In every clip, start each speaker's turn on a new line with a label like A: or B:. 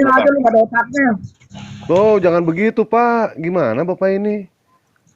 A: Diemin
B: Bapak.
A: aja lu, nggak ada otaknya.
C: Loh, jangan begitu, Pak. Gimana Bapak ini?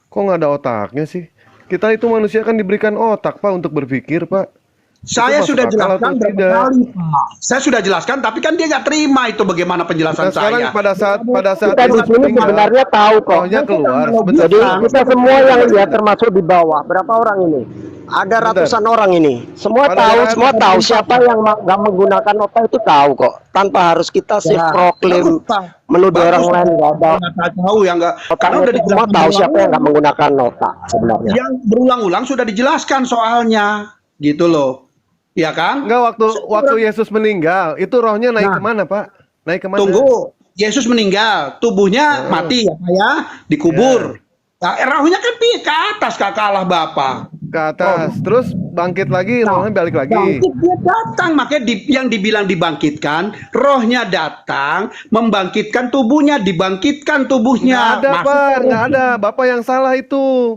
C: Kok nggak ada otaknya sih? Kita itu manusia kan diberikan otak, Pak, untuk berpikir, Pak.
A: Saya
C: Itu masuk
A: sudah
C: akal atau
A: jelaskan berapa
C: tidak?
A: kali, Pak. Saya sudah jelaskan, tapi kan dia nggak terima itu bagaimana penjelasan
C: Nah, sekarang
A: saya.
C: pada saat
D: Kita di
C: Yesus
D: sini
C: meninggal,
D: sebenarnya tahu kok.
C: rohnya keluar.
D: Jadi
C: Sebentar,
D: kita
C: Bapak.
D: semua yang lihat termasuk di bawah. Berapa orang ini? Ada ratusan orang ini. Semua
C: Pada
D: tahu,
C: saat-
D: semua tahu siapa yang nggak menggunakan otak itu tahu kok. Tanpa harus kita sih
A: Ya,
D: proklaim
A: bagus, Pak.
D: menuduh
A: Bagus,
D: orang lain nggak ada.
A: Nggak tahu ya nggak. Karena
D: Otaknya
A: udah
D: itu semua
A: dijelaskan
D: tahu siapa yang
A: berulang-ulang.
D: nggak menggunakan otak sebenarnya.
A: Yang berulang-ulang sudah dijelaskan soalnya, gitu loh. Ya kan?
C: Enggak, waktu Yesus meninggal, itu rohnya naik
A: Nah.
C: kemana, Pak? Naik kemana?
A: Tunggu, Yesus meninggal, tubuhnya mati ya Pak ya, dikubur. Nah, rohnya kan ke atas ke Allah Bapa.
C: Ke atas, terus bangkit lagi, rohnya balik lagi.
A: Bangkit dia datang, makanya yang dibilang dibangkitkan, rohnya datang, membangkitkan tubuhnya, dibangkitkan tubuhnya.
C: Nggak ada,
A: Masuk
C: Pak,
A: ke
C: nggak ada. Bapak yang salah itu.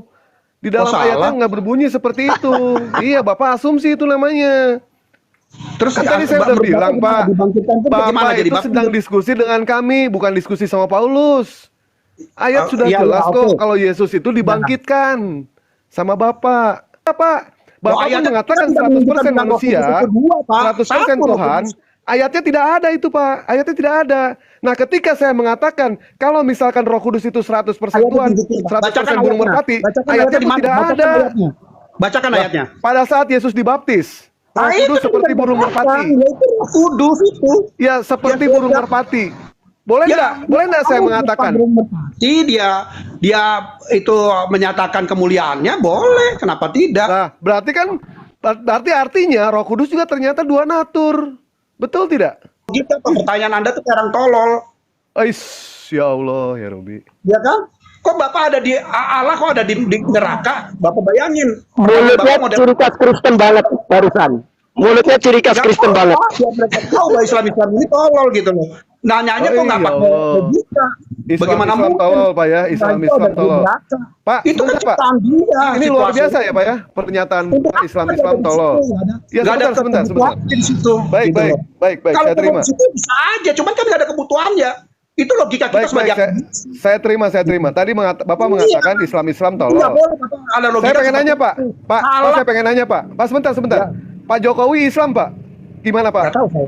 C: Di dalam
A: salah?
C: ayatnya nggak berbunyi seperti itu. Iya, Bapak asumsi itu namanya.
A: Terus
C: Kan tadi saya udah
A: menurut
C: bilang,
A: Bapak
C: Pak,
A: dibangkitkan itu bagaimana
C: Bapak
A: jadi
C: itu
A: Bapak?
C: sedang diskusi dengan kami, bukan diskusi sama Paulus. Ayat sudah
A: iya,
C: jelas
A: oke.
C: kok kalau Yesus itu dibangkitkan sama Bapak. Bapak pun
A: ayatnya
C: mengatakan
A: tidak
C: 100%
A: menunjukkan
C: manusia,
A: Roh Kudus itu dua, Pak.
C: 100%
A: Satu Roh
C: Tuhan.
A: Kudus.
C: Ayatnya tidak ada itu, Pak. Ayatnya tidak ada. Nah, ketika saya mengatakan kalau misalkan Roh Kudus itu 100%
A: Ayatnya
C: Tuhan,
A: tunjukin, Pak.
C: 100% burung
A: ayatnya.
C: merpati,
A: Bacakan
C: ayatnya
A: di
C: pun
A: mana?
C: tidak
A: Bacakan
C: ada.
A: ayatnya. Bacakan ayatnya.
C: Pada saat Yesus dibaptis, Roh
A: Ah,
C: Kudus
A: itu
C: seperti
A: kan
C: burung
A: dikatakan,
C: merpati.
A: ya itu Roh Kudus itu.
C: Ya, seperti
A: Ya,
C: burung
A: ya.
C: merpati. Boleh nggak? Boleh nggak saya mengatakan?
A: Dia itu menyatakan kemuliaannya, boleh. Kenapa tidak?
C: Nah, berarti artinya Roh Kudus juga ternyata dua natur. Betul tidak?
A: Gitu, pertanyaan Anda tuh kayak orang tolol,
C: Ais, ya Allah, ya Robi.
A: ya kan? Kok Bapak ada di Allah, kok ada di neraka? Bapak bayangin.
D: Mulutnya
A: Bapak model-
D: ciri khas Kristen banget barusan. Mulutnya ciri khas
A: Nggak
D: Kristen
A: apa-apa,
D: banget.
A: biar mereka tahu bahwa Islam ini tolol gitu loh. Nanyanya kok nggak
C: Oh,
A: pakai
C: iya.
A: logika? Bagaimana
C: Islam
A: mungkin?
C: tolol, Pak ya. Islam
A: Nah, itu ada di
C: tolol.
A: neraka.
C: Pak,
A: Itu kan
C: sebentar, Pak.
A: ciptaan dia.
C: Ini luar
A: situasi.
C: biasa ya, Pak ya, pernyataan
A: Untuk
C: Pak
A: apa
C: Islam
A: ada di situ?
C: tolol. Ya,
A: Nggak ada
C: sebentar.
A: kebutuhan di situ.
C: Baik,
A: gitu
C: baik,
A: loh.
C: baik,
A: Kalau
C: saya terima.
A: di situ bisa aja, cuman kan nggak ada kebutuhannya. Itu logika kita
C: Baik,
A: sebagai
C: saya terima. Tadi Bapak mengatakan Islam
A: Nggak
C: tolol.
A: boleh, Bapak. Ada logika
C: Saya pengen nanya,
A: seperti
C: Pak.
A: itu.
C: Pak,
A: Salah.
C: saya pengen nanya, Pak. Pak, sebentar. Pak Jokowi Islam, Pak. Gimana,
A: Nggak
C: Pak?
A: tahu saya.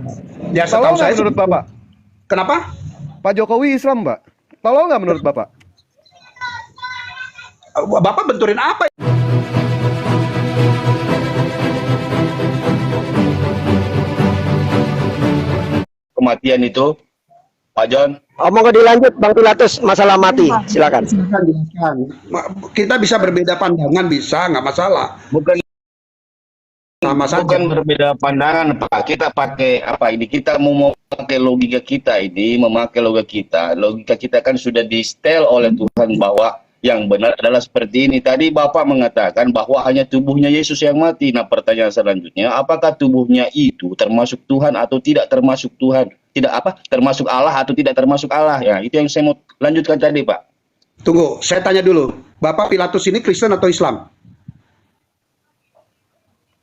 A: Ya,
C: Tolol
A: setahu
C: nggak
A: saya
C: menurut
A: sih.
C: Bapak?
A: Kenapa?
C: Pak Jokowi Islam, Pak. Tolol nggak menurut Bapak?
A: Bapak benturin apa?
B: Kematian itu, Pak John.
D: Omong dilanjut Bang Pilatus masalah mati. Silakan.
A: Silakan jelaskan. Kita bisa berbeda pandangan, bisa, nggak masalah.
B: Bukan
A: Sama saja.
B: bukan berbeda pandangan, Pak. Kita pakai apa ini? Kita mau memakai logika kita ini, memakai logika kita. Logika kita kan sudah di-setel oleh Tuhan bahwa yang benar adalah seperti ini. Tadi Bapak mengatakan bahwa hanya tubuhnya Yesus yang mati. Nah, pertanyaan selanjutnya, apakah tubuhnya itu termasuk Tuhan atau tidak termasuk Tuhan? Tidak apa? Termasuk Allah atau tidak termasuk Allah? Ya, itu yang saya mau lanjutkan tadi, Pak.
A: Tunggu, saya tanya dulu. Bapak Pilatus ini Kristen atau Islam?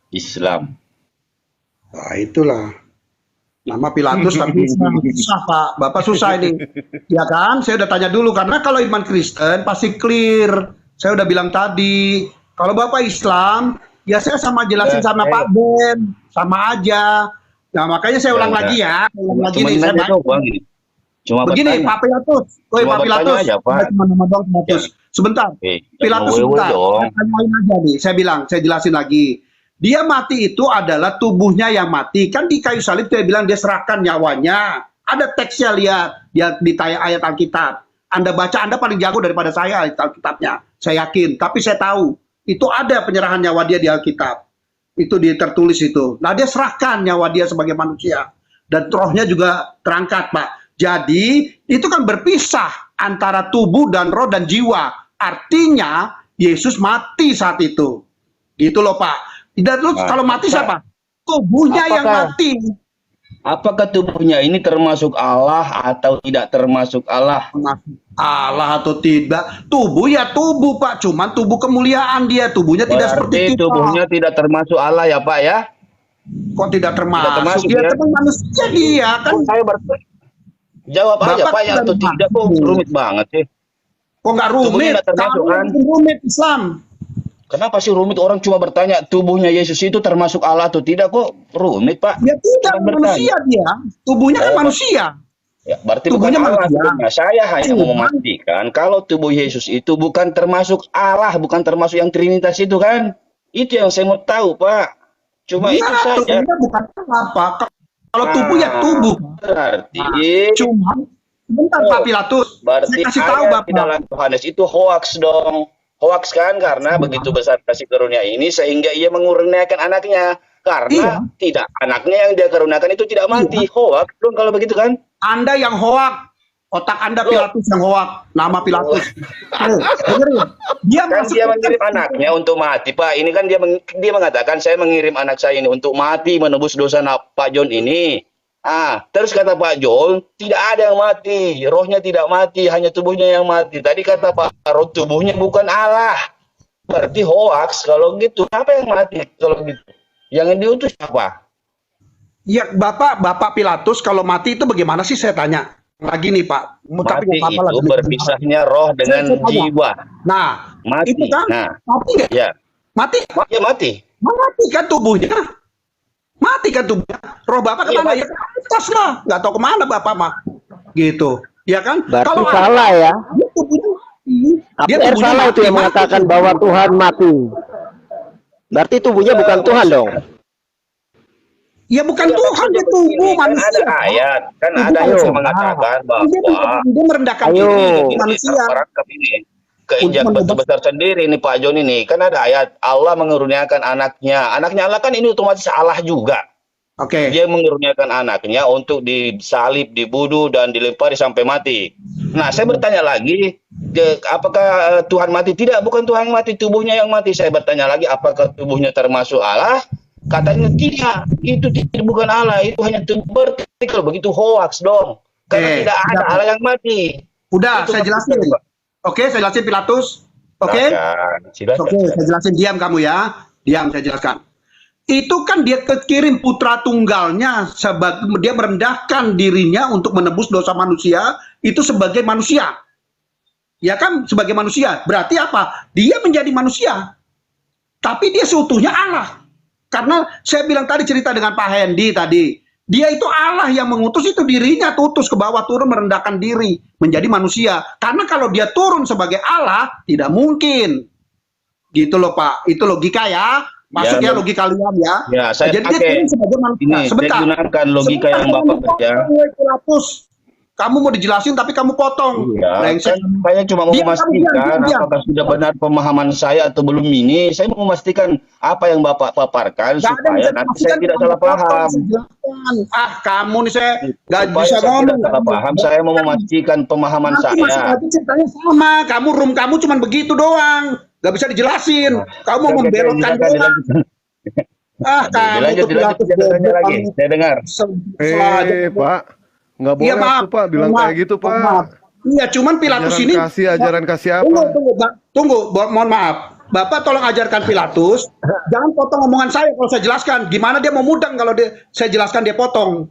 B: Islam.
A: Nah, itulah. Nama Pilatus tapi Islam. Susah, Pak. Bapak susah ini. Ya kan? Saya udah tanya dulu. Karena kalau iman Kristen pasti clear. Saya udah bilang tadi. Kalau Bapak Islam, ya saya sama jelasin sama Pak Ben. Sama aja. Nah, makanya saya ulang lagi ya. Ulang lagi
B: Cuma
A: nih. Saya
B: nanya doang, Bang, gini. Cuma
A: begini,
B: bertanya.
A: Pak Pilatus. Woi,
B: Cuma
A: Pak
B: bertanya
A: Pilatus.
B: aja, Pak.
A: Cuma nama doang, Pilatus. Sebentar. Pilatus
B: jangan
A: sebentar.
B: wewe dong.
A: Saya tanyain aja nih. Saya bilang, saya jelasin lagi. Dia mati itu adalah tubuhnya yang mati. Kan di kayu salib dia bilang dia serahkan nyawanya. Ada teksnya, lihat dia di ayat Alkitab. Anda baca, Anda paling jago daripada saya Alkitabnya. Saya yakin. Tapi saya tahu itu ada penyerahan nyawa dia di Alkitab. Itu tertulis itu. Nah, dia serahkan nyawa dia sebagai manusia. Dan rohnya juga terangkat, Pak. Jadi, itu kan berpisah antara tubuh dan roh dan jiwa. Artinya, Yesus mati saat itu. Gitu loh, Pak. Dan terus kalau mati siapa? Tubuhnya yang mati.
B: Apakah tubuhnya ini termasuk Allah atau tidak termasuk Allah?
A: Allah atau tidak? Tubuh ya tubuh, Pak. Cuman tubuh kemuliaan dia. Tubuhnya tidak seperti
B: Berarti
A: kita.
B: tubuhnya tidak termasuk Allah ya, Pak ya?
A: Kok tidak termasuk?
B: termasuk,
A: Dia
B: ya?
A: kan manusia dia kan.
B: Saya bertanya. Jawab aja
A: Bapak
B: Pak ya atau
A: tidak
B: tidak, kok
A: mampu.
B: rumit banget sih.
A: Kok nggak
B: Tubuhnya
A: rumit?
B: nggak termasuk
A: Kamu
B: kan?
A: yang rumit Islam.
B: Kenapa sih rumit? Orang cuma bertanya tubuhnya Yesus itu termasuk Allah atau tidak, kok rumit Pak?
A: Ya tidak,
B: Orang bertanya.
A: manusia dia. Tubuhnya kan
B: Oh,
A: manusia.
B: Ya, berarti
A: Tubuhnya
B: bukan Allah
A: manusia.
B: tubuhnya. Saya hanya mau
A: Cuman-
B: memastikan kalau tubuh Yesus itu bukan termasuk Allah, bukan termasuk yang Trinitas itu kan? Itu yang saya mau tahu, Pak. Cuma itu
A: Iya,
B: saja.
A: tubuhnya bukan apa. Kalau tubuh ya tubuh.
B: Berarti,
A: Cuman, sebentar Pak Pilatus.
B: berarti
A: Saya kasih tahu
B: ayat
A: Bapak.
B: di dalam Yohanes itu hoax dong. Hoax kan karena begitu besar kasih karunia ini sehingga ia mengurniakan anaknya. Karena tidak anaknya yang dia karuniakan itu tidak mati. Hoax dong kalau begitu kan?
A: Anda yang hoak. Otak Anda Pilatus yang hoak. Nama Pilatus. Dengerin. Dia
B: Kan
A: masuk
B: dia
A: ke-
B: mengirim anaknya untuk mati, Pak. Ini kan dia mengatakan saya mengirim anak saya ini untuk mati menebus dosa Pak John ini. Terus kata Pak John, tidak ada yang mati, rohnya tidak mati, hanya tubuhnya yang mati. Tadi kata Pak roh tubuhnya bukan Allah. Berarti hoax kalau gitu. Siapa yang mati kalau gitu? Yang diutus siapa?
A: Ya Bapak Pilatus kalau mati itu bagaimana sih saya tanya? Lagi nih Pak.
B: Mati
A: nggak apa-apa lah.
B: itu berpisahnya roh dengan
A: Saya tanya.
B: jiwa.
A: Nah,
B: Mati.
A: itu kan
B: Nah,
A: mati nggak?
B: ya.
A: Mati.
B: Ya mati.
A: Mati kan tubuhnya. Mati kan tubuhnya. Roh Bapak
B: Iya,
A: kemana?
B: mati.
A: Ya ke atas lah. Nggak tahu kemana Bapak mah. Gitu. Ya kan?
D: Berarti salah ya.
A: Dia tubuhnya mati.
D: KPR salah itu yang mengatakan bahwa Tuhan mati. Berarti tubuhnya bukan Tuhan dong.
A: Ya bukan Tuhan, dia tubuh
B: Kan
A: manusia.
B: ada ayat, kan
A: Tubuh
B: ada yang
A: manusia.
B: mengatakan
A: Dia
B: bahwa
A: merendahkan
D: Ayo.
A: diri jadi
B: ini
A: manusia.
B: terperangkap ini keinjak
A: Untuk
B: batu besar sendiri ini Pak John ini kan ada ayat Allah mengeruniakan anaknya Allah kan ini otomatis Allah juga.
A: Oke.
B: Dia mengeruniakan anaknya untuk disalib, dibunuh dan dilempari sampai mati. Nah saya bertanya lagi, apakah Tuhan mati? Tidak, bukan Tuhan mati, tubuhnya yang mati. Saya bertanya lagi, apakah tubuhnya termasuk Allah? Katanya tidak, itu tidak, bukan Allah, itu hanya tubuh. Berarti kalau begitu hoax dong, karena tidak ada Allah yang mati.
A: Udah,
B: Itu
A: saya jelasin.
B: maksudnya, Pak.
A: Oke, saya jelasin Pilatus. Oke?
B: Silakan.
A: Oke, saya jelasin. Diam kamu ya. Diam, saya jelaskan. Itu kan dia kekirim putra tunggalnya, dia merendahkan dirinya untuk menebus dosa manusia, itu sebagai manusia. Ya kan, sebagai manusia. Berarti apa? Dia menjadi manusia. Tapi dia seutuhnya Allah. Karena saya bilang tadi cerita dengan Pak Hendy tadi. Dia itu Allah yang mengutus itu dirinya tutus ke bawah turun merendahkan diri menjadi manusia. Karena kalau dia turun sebagai Allah tidak mungkin. Gitu loh Pak. Itu logika ya. Masuk ya, logika kalian ya.
B: Ya, saya
A: Jadi dia
B: pakai
A: turun sebagai manusia.
B: ini,
A: Sebentar.
B: saya gunakan logika
A: Sebentar,
B: yang Bapak kerja.
A: Kamu mau dijelasin tapi kamu potong.
B: Iya,
A: Brengsek.
B: kan saya cuma mau
A: Diam,
B: memastikan
A: diam.
B: apakah sudah benar pemahaman saya atau belum ini. Saya mau memastikan apa yang Bapak paparkan
A: Nggak ada
B: supaya
A: yang
B: nanti
A: bisa
B: saya tidak
A: dipastikan,
B: salah
A: kamu potong,
B: paham.
A: saya jelaskan. Kamu nih saya nggak
B: Supaya
A: bisa
B: saya
A: ngomong.
B: tidak salah paham, saya mau memastikan pemahaman
A: Nanti masuk
B: saya.
A: lagi ceritanya sama. Kamu room kamu cuma begitu doang. Nggak bisa dijelasin. Kamu mau
B: Oke,
A: membelokkan
B: silakan
A: doang.
B: dilanjutkan.
A: Kamu
B: Dilanjut,
A: tuh Pilatus
B: dilanjut lagi.
A: kamu.
B: Saya dengar.
C: Pak, nggak boleh
A: Iya, maaf.
C: tuh Pak bilang
A: Maaf.
C: kayak gitu Pak.
A: Maaf. Iya, cuman Pilatus ini
C: Ajaran kasih apa?
A: Tunggu, mohon maaf. Bapak tolong ajarkan Pilatus, jangan potong omongan saya kalau saya jelaskan. Gimana dia mau mudang kalau saya jelaskan dia potong.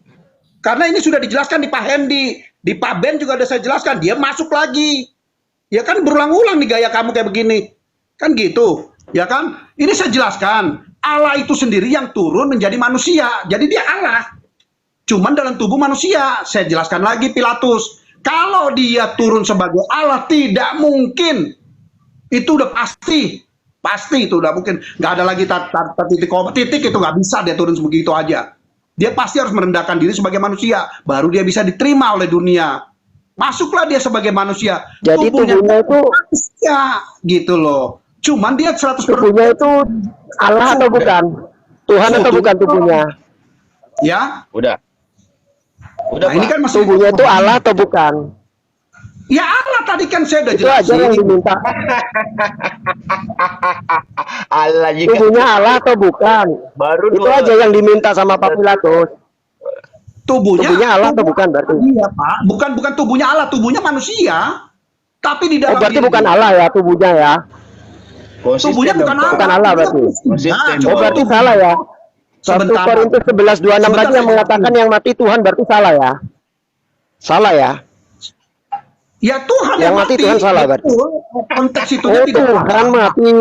A: Karena ini sudah dijelaskan di Pak Hendy, di Pak Ben juga ada saya jelaskan, dia masuk lagi. Ya kan berulang-ulang nih gaya kamu kayak begini. Kan gitu. Ya kan? Ini saya jelaskan. Allah itu sendiri yang turun menjadi manusia. Jadi dia Allah. Cuman dalam tubuh manusia. Saya jelaskan lagi Pilatus. Kalau dia turun sebagai Allah tidak mungkin. Itu udah pasti. Pasti itu udah mungkin. Nggak ada lagi titik koma. Titik itu nggak bisa dia turun sebegitu aja. Dia pasti harus merendahkan diri sebagai manusia. Baru dia bisa diterima oleh dunia. Masuklah dia sebagai manusia.
D: Jadi tubuhnya itu
A: manusia. Gitu loh. Cuman dia 100%.
D: tubuhnya itu Allah atau bukan? Tuhan atau bukan tubuhnya?
A: Ya.
B: Udah.
A: Nah, ini
B: Pak.
A: kan masih
D: Tubuhnya itu Allah atau bukan?
A: Ya Allah tadi kan saya udah
D: Itu aja yang
A: jelasin.
D: diminta.
B: Allah juga.
D: Tubuhnya Allah atau bukan?
B: Baru
D: Itu
B: dua.
D: aja yang diminta sama Pak Pilatus. Tubuhnya Allah atau bukan berarti?
A: Iya Pak, bukan tubuhnya Allah, tubuhnya manusia. Tapi di
D: Oh
A: dalam
D: berarti
A: diri
D: bukan
A: dia,
D: Allah ya tubuhnya ya?
B: Konsisten
A: tubuhnya
B: dong,
A: bukan
B: Pak.
A: Allah.
D: Bukan Allah berarti.
B: Konsisten.
A: Nah,
D: Oh berarti salah ya? 1
A: Sebentar.
D: Korintus 11:26 lagi yang
A: Sebentar,
D: mengatakan yang mati Tuhan berarti salah ya? Salah ya?
A: Ya Tuhan
D: Yang mati Tuhan salah berarti.
A: Betul. Konteks itu
D: Oh,
A: tidak
D: Tuhan mati.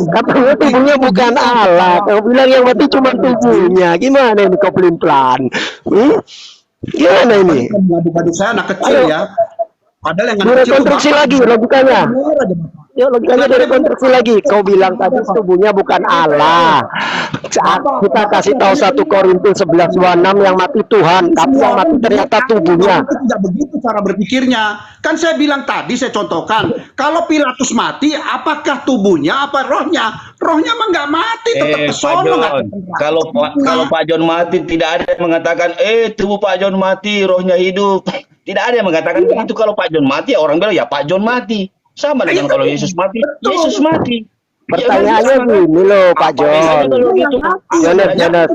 D: Katanya tubuhnya bukan Allah. Kau bilang yang mati cuma tubuhnya. Gimana ini kau pelin-pelan? Gimana ini?
A: Adik saya anak kecil
D: Ayo.
A: ya. Padahal yang anak kecil
D: Direkonstruksi lagi logikanya. Ya logikanya direkonstruksi lagi. Kau bilang tadi tubuhnya bukan Allah. Saat kita kasih tahu 1 Korintus 11:26 yang mati Tuhan, tapi yang mati ternyata tubuhnya.
A: Itu tidak begitu cara berpikirnya. Kan saya bilang tadi, saya contohkan, kalau Pilatus mati, apakah tubuhnya apa rohnya? Rohnya mah nggak mati, tetap
B: Pak
A: kesono.
B: John,
A: nggak-
B: kalau Pak John mati tidak ada yang mengatakan tubuh Pak John mati, rohnya hidup. Tidak ada yang mengatakan begitu. Kalau Pak John mati, orang bilang ya Pak John mati. Sama dengan kalau Yesus mati,
A: Betul.
B: Yesus mati.
D: Pertanyaannya gini loh Pak John. Jonas,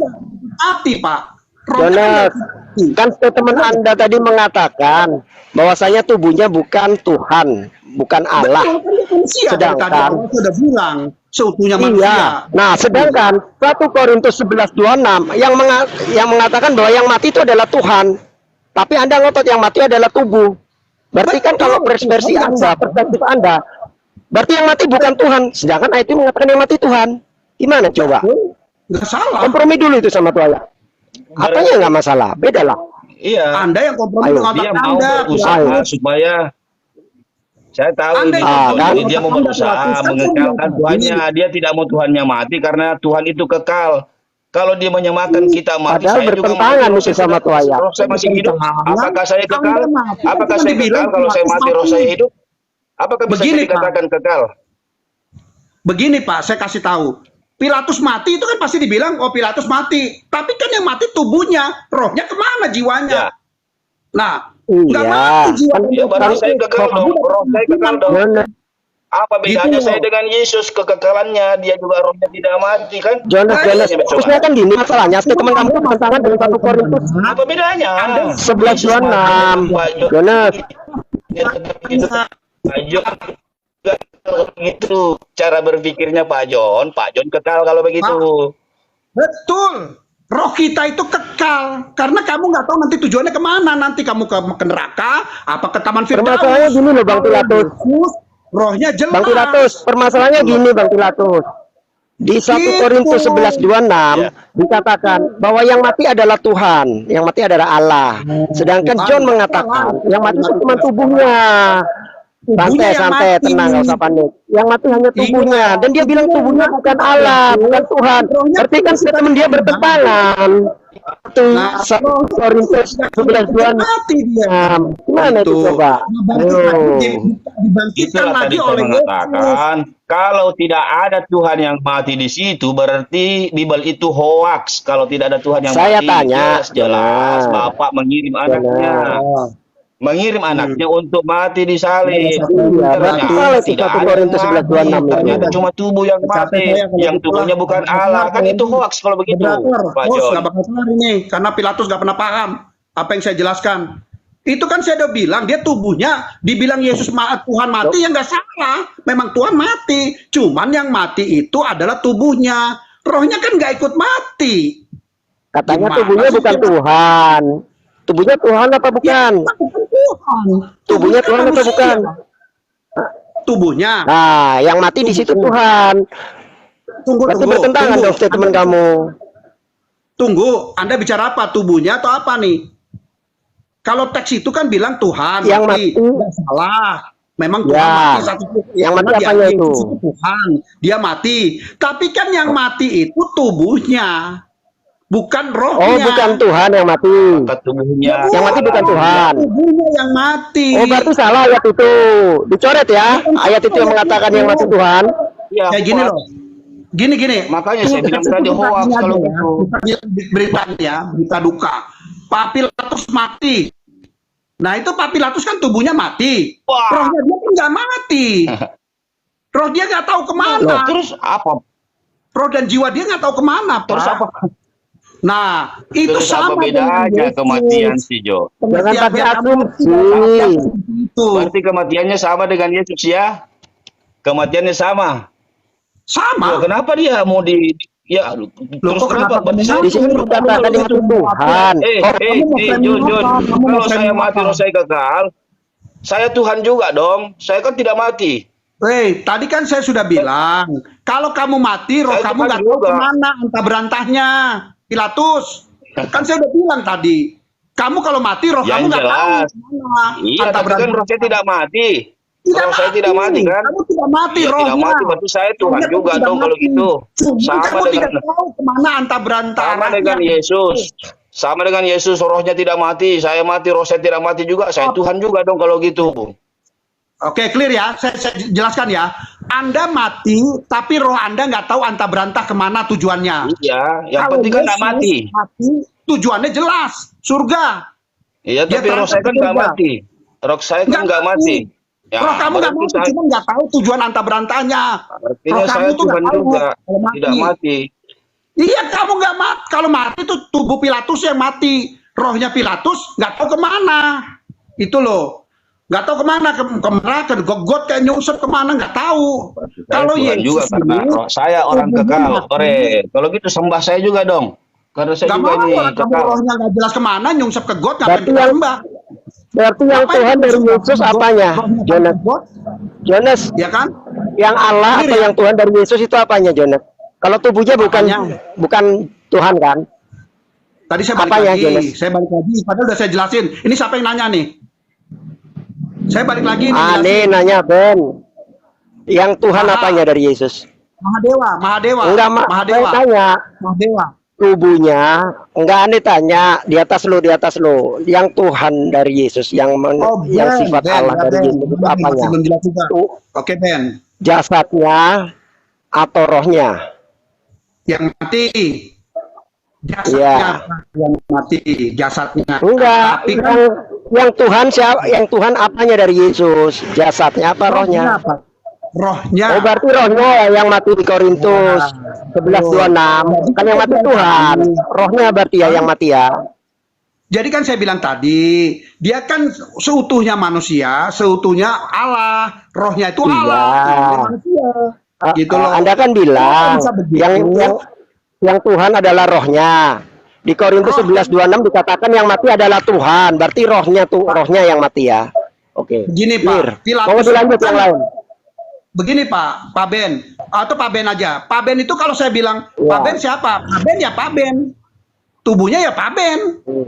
A: Mati, Pak. Rohnya
D: Jonas,
A: kan mati.
D: kan statement Anda tadi mengatakan bahwasanya tubuhnya bukan Tuhan, bukan Allah.
A: Betul, kan dia manusia.
D: Sedangkan-
A: Dari tadi orang sudah bilang seutuhnya manusia.
D: Iya. Nah, sedangkan 1 Korintus 11:26 yang mengatakan bahwa yang mati itu adalah Tuhan. Tapi Anda ngotot yang mati adalah tubuh. Berarti kan kalau versi Anda, perspektif Anda, berarti yang mati bukan Tuhan. Sedangkan ayat itu mengatakan yang mati Tuhan. Gimana coba?
A: Nggak salah.
D: Kompromi dulu itu sama tuh ayat. Apanya nggak masalah, beda lah.
B: Iya.
A: Anda yang kompromi
D: Ayo,
A: dengan
B: Dia
A: otak
B: mau
A: Anda.
B: berusaha
D: Ayo.
B: supaya saya tahu
A: Anda
B: ini.
A: yang
D: kan?
B: Dia mau berusaha mengekalkan Tuhannya. Dia tidak mau Tuhannya mati karena Tuhan itu kekal. Kalau dia menyamakan kita mati,
D: Padahal
B: saya juga
D: bertentangan
B: mati.
D: itu sama tuh ayat.
B: Roh saya masih hidup. Apakah saya kekal?
A: Anda mati.
B: Apakah
A: Kan
B: saya
A: dibilang
B: kekal kalau saya mati roh saya hidup? Apakah bisa
A: Begini,
B: dikatakan kekal?
A: Begini Pak, saya kasih tahu. Pilatus mati itu kan pasti dibilang, oh Pilatus mati. Tapi kan yang mati tubuhnya, rohnya kemana jiwanya?
B: Ya.
A: Nah,
D: Iya.
A: nggak mati jiwanya.
B: Ya berarti saya kekal dong. Roh saya kekal dong.
D: Jonas,
B: Apa bedanya
A: Gitu.
B: saya dengan Yesus? Kekekalannya dia juga rohnya tidak mati kan?
D: Jonas, fokusnya kan gini masalahnya. Statement kamu itu bertentangan dengan 1 Korintus
B: Apa bedanya?
D: 11:26. Jonas,
B: Pak John gitu cara berpikirnya Pak John kekal kalau begitu.
A: Betul. Roh kita itu kekal. Karena kamu nggak tahu nanti tujuannya kemana. Nanti kamu ke neraka, apa ke Taman Firdaus.
D: permasalahannya gini loh Bang Pilatus.
A: Rohnya jelas.
D: Bang Pilatus, permasalahannya gini Bang Pilatus. Di 1
A: Gitu.
D: Korintus 11:26 dikatakan bahwa yang mati adalah Tuhan, yang mati adalah Allah. Sedangkan John mengatakan yang mati itu cuma tubuhnya.
A: Tubuhnya yang
D: Santai,
A: mati.
D: tenang, nggak usah panik. Yang mati hanya tubuhnya. Dan dia bilang tubuhnya bukan Allah, bukan Tuhan. Berarti kan statement dia bertentangan. Itu
A: Nah,
D: 1 Korintus 11:26.
A: mati dia.
D: Gimana itu coba?
A: Dibangkitkan
B: Itulah
A: lagi
B: tadi saya
A: oleh Yesus.
B: mengatakan kalau tidak ada Tuhan yang mati di situ berarti Bible itu hoax. Kalau tidak ada Tuhan yang
D: Saya
B: mati,
D: tanya,
B: jelas
D: benar.
B: Bapak mengirim anaknya. Mengirim anaknya untuk mati di salib.
D: Iya,
B: Ternyata
D: berarti salah itu
B: tidak
D: 1
B: ada
D: Korintus
B: yang
D: 11:26
B: mati.
D: itu.
B: Ternyata cuma tubuh yang mati,
A: Capek saya kalau
B: yang
A: gitu
B: tubuhnya
A: lah.
B: bukan Allah. Kan itu hoax kalau begitu, Pak
A: Bos,
B: John.
A: nggak bakal kelar ini karena Pilatus nggak pernah paham apa yang saya jelaskan. Itu kan saya udah bilang dia tubuhnya dibilang Yesus Tuhan mati ya nggak salah. Memang Tuhan mati. Cuman yang mati itu adalah tubuhnya. Rohnya kan nggak ikut mati.
D: Katanya
A: Gimana
D: tubuhnya
A: sih,
D: bukan
A: Pak?
D: Tuhan. Tubuhnya Tuhan apa bukan?
A: Bukan Tuhan.
D: Tubuhnya
A: kan
D: Tuhan atau
A: manusia.
D: bukan?
A: Tubuhnya.
D: Nah, yang mati di situ Tuhan. Berarti bertentangan dong statement kamu.
A: Tunggu, Anda bicara apa? Tubuhnya atau apa nih? Kalau teks itu kan bilang Tuhan
D: Yang
A: mati.
D: mati.
A: Nggak salah. Memang Tuhan
D: Ya.
A: mati satu.
D: Yang mati
A: Karena
D: apanya
A: dia-
D: itu?
A: Tuhan, dia mati. Tapi kan yang mati itu tubuhnya, bukan
D: Oh,
A: rohnya.
D: bukan Tuhan yang mati.
B: Maka tubuhnya.
D: Yang mati bukan Tuhan.
A: Tubuhnya yang mati.
D: Oh, berarti salah ayat itu. Dicoret ya. Ayat itu yang mengatakan yang mati Tuhan.
B: Ya,
A: Kayak gini
B: hoax.
A: loh. Gini.
B: Makanya saya bilang tadi hoax kalau gitu.
A: Beritanya, berita duka. Pak Pilatus mati. Nah itu Pak Pilatus kan tubuhnya mati.
B: Wah.
A: Rohnya dia kan nggak mati. Roh dia nggak tahu kemana.
B: Loh, terus apa?
A: Roh dan jiwa dia nggak tahu kemana. Pak.
B: Terus apa?
A: Nah itu
B: Terus apa
A: sama
B: bedanya
A: dengan Yesus.
B: kematian si Jo?
D: Jangan pakai asumsi.
A: Itu
B: Berarti kematiannya sama dengan Yesus ya? Kematiannya sama.
A: sama.
B: Loh, kenapa dia mau Ya,
A: Loh,
B: terus
A: kok
B: kenapa?
A: kenapa kamu
B: Berarti saya
D: Di sini
A: ngaku?
D: dikatakan
A: Kamu
D: itu
A: mau
D: Tuhan.
A: Kamu mau framing
B: Jun, Jun.
A: apa? Kamu mau
B: Kalau saya
A: framing
B: mati
A: apa?
B: roh saya kekal, saya Tuhan juga dong. Saya kan tidak mati.
A: Tadi kan saya sudah bilang, kalau kamu mati, roh
B: Saya
A: kamu
B: Tuhan
A: nggak tahu
B: juga.
A: kemana entah berantahnya. Pilatus, kan saya udah bilang tadi, kamu kalau mati, roh
B: Yang
A: kamu nggak tahu
B: jelas.
A: kemana
B: Iya,
A: entah
B: tapi kan roh saya tidak mati.
A: Tidak
B: Roh saya tidak mati kan?
A: Kamu tidak mati
B: Iya, tidak
A: rohnya.
B: mati, berarti saya Tuhan
A: Rohnya kamu
B: juga
A: tidak
B: dong kalau
A: mati.
B: gitu.
A: Cuma
B: Sama
A: kamu tidak
B: dengan
A: tahu kemana antah berantah
B: sama
A: arahnya.
B: dengan Yesus. Sama dengan Yesus, rohnya tidak mati, saya mati, roh saya tidak mati juga. Saya Tuhan juga dong kalau gitu.
A: Oke, clear ya. Saya jelaskan ya. Anda mati, tapi roh Anda nggak tahu antah berantah kemana tujuannya.
B: Iya, yang
A: Kalau
B: penting kan nggak
A: Yesus
B: mati.
A: Tujuannya jelas, surga.
B: Iya,
A: Dia
B: tapi roh saya kan
A: terangkat
B: nggak
A: surga.
B: mati. Roh saya kan nggak mati. Ya,
A: Roh kamu nggak
B: berarti
A: mati,
B: saya,
A: cuma nggak tahu tujuan antah berantahnya.
B: artinya
A: Roh
B: saya
A: kamu tuh nggak
B: Tuhan
A: tahu
B: juga,
A: kalau mati.
B: tidak mati.
A: Iya, kamu nggak mati. Kalau mati itu tubuh Pilatus yang mati. Rohnya Pilatus nggak tahu kemana. Itu loh. Nggak tahu kemana. Kemana, ke got kayak nyungsep kemana, nggak tahu.
B: Saya
A: Kalau
B: Tuhan juga
A: Yesus
B: karena
A: ini,
B: roh saya orang
A: tubuhnya
B: kekal.
A: mati.
B: Ore, kalau gitu sembah saya juga dong. Karena saya
A: Nggak
B: juga
A: mau
B: ini
A: lah, kamu
B: kekal.
A: rohnya nggak jelas kemana, nyungsep ke got, ngapain
D: Berarti
A: kita
D: yang
A: sembah?
D: berarti yang
A: Ngapain
D: Tuhan
A: kita
D: dari
A: sembah?
D: Yesus
A: Got-
D: apanya?
A: rohnya ke
D: Jonas.
A: got,
D: Jonas,
A: ya kan?
D: yang Allah
A: Clear
D: atau
A: ya?
D: yang Tuhan dari Yesus itu apanya, Jonas? Kalau tubuhnya
A: Apanya?
D: bukan Tuhan kan?
A: Tadi saya balik
D: Apanya,
A: lagi,
D: Jonas?
A: padahal udah saya jelasin. Ini siapa yang nanya nih? Saya balik lagi nih.
D: Aneh
A: jelasin.
D: nanya Ben. Yang Tuhan
A: Aha.
D: apanya dari Yesus?
A: Mahadewa.
D: Enggak,
A: Mahadewa.
D: saya tanya
A: Mahadewa.
D: tubuhnya. Enggak, aneh tanya di atas lo. Yang Tuhan dari Yesus, yang sifat Allah dari Yesus itu apanya?
A: Masih belum jelas juga.
D: Tuh,
A: Oke, Ben.
D: jasadnya atau rohnya?
A: Yang mati. Jasadnya
D: Iya.
A: yang mati, jasadnya.
D: Enggak,
A: Tapi kan
D: yang Tuhan siapa? Yang Tuhan apanya dari Yesus? Jasadnya apa rohnya?
A: apa? Rohnya.
D: Oh, berarti rohnya yang mati di Korintus 11:26. Kan yang mati Tuhan. Rohnya berarti ya yang mati ya.
A: Jadi kan saya bilang tadi, dia kan seutuhnya manusia, seutuhnya Allah, rohnya itu
D: Iya.
A: Allah, dia manusia. Gitu loh.
D: Anda kan bilang
A: Bisa begitu.
D: yang Tuhan adalah rohnya. Di Korintus
A: Roh.
D: 11:26 dikatakan yang mati adalah Tuhan. Berarti rohnya yang mati ya. Oke.
A: Begini,
D: Clear.
A: Pak. Pilatus
D: Mau dilanjut
A: kan-
D: yang lain.
A: Begini Pak Ben, atau Pak Ben aja. Pak Ben itu kalau saya bilang,
D: Ya.
A: Pak Ben siapa? Pak Ben ya Pak Ben. Tubuhnya ya Pak Ben.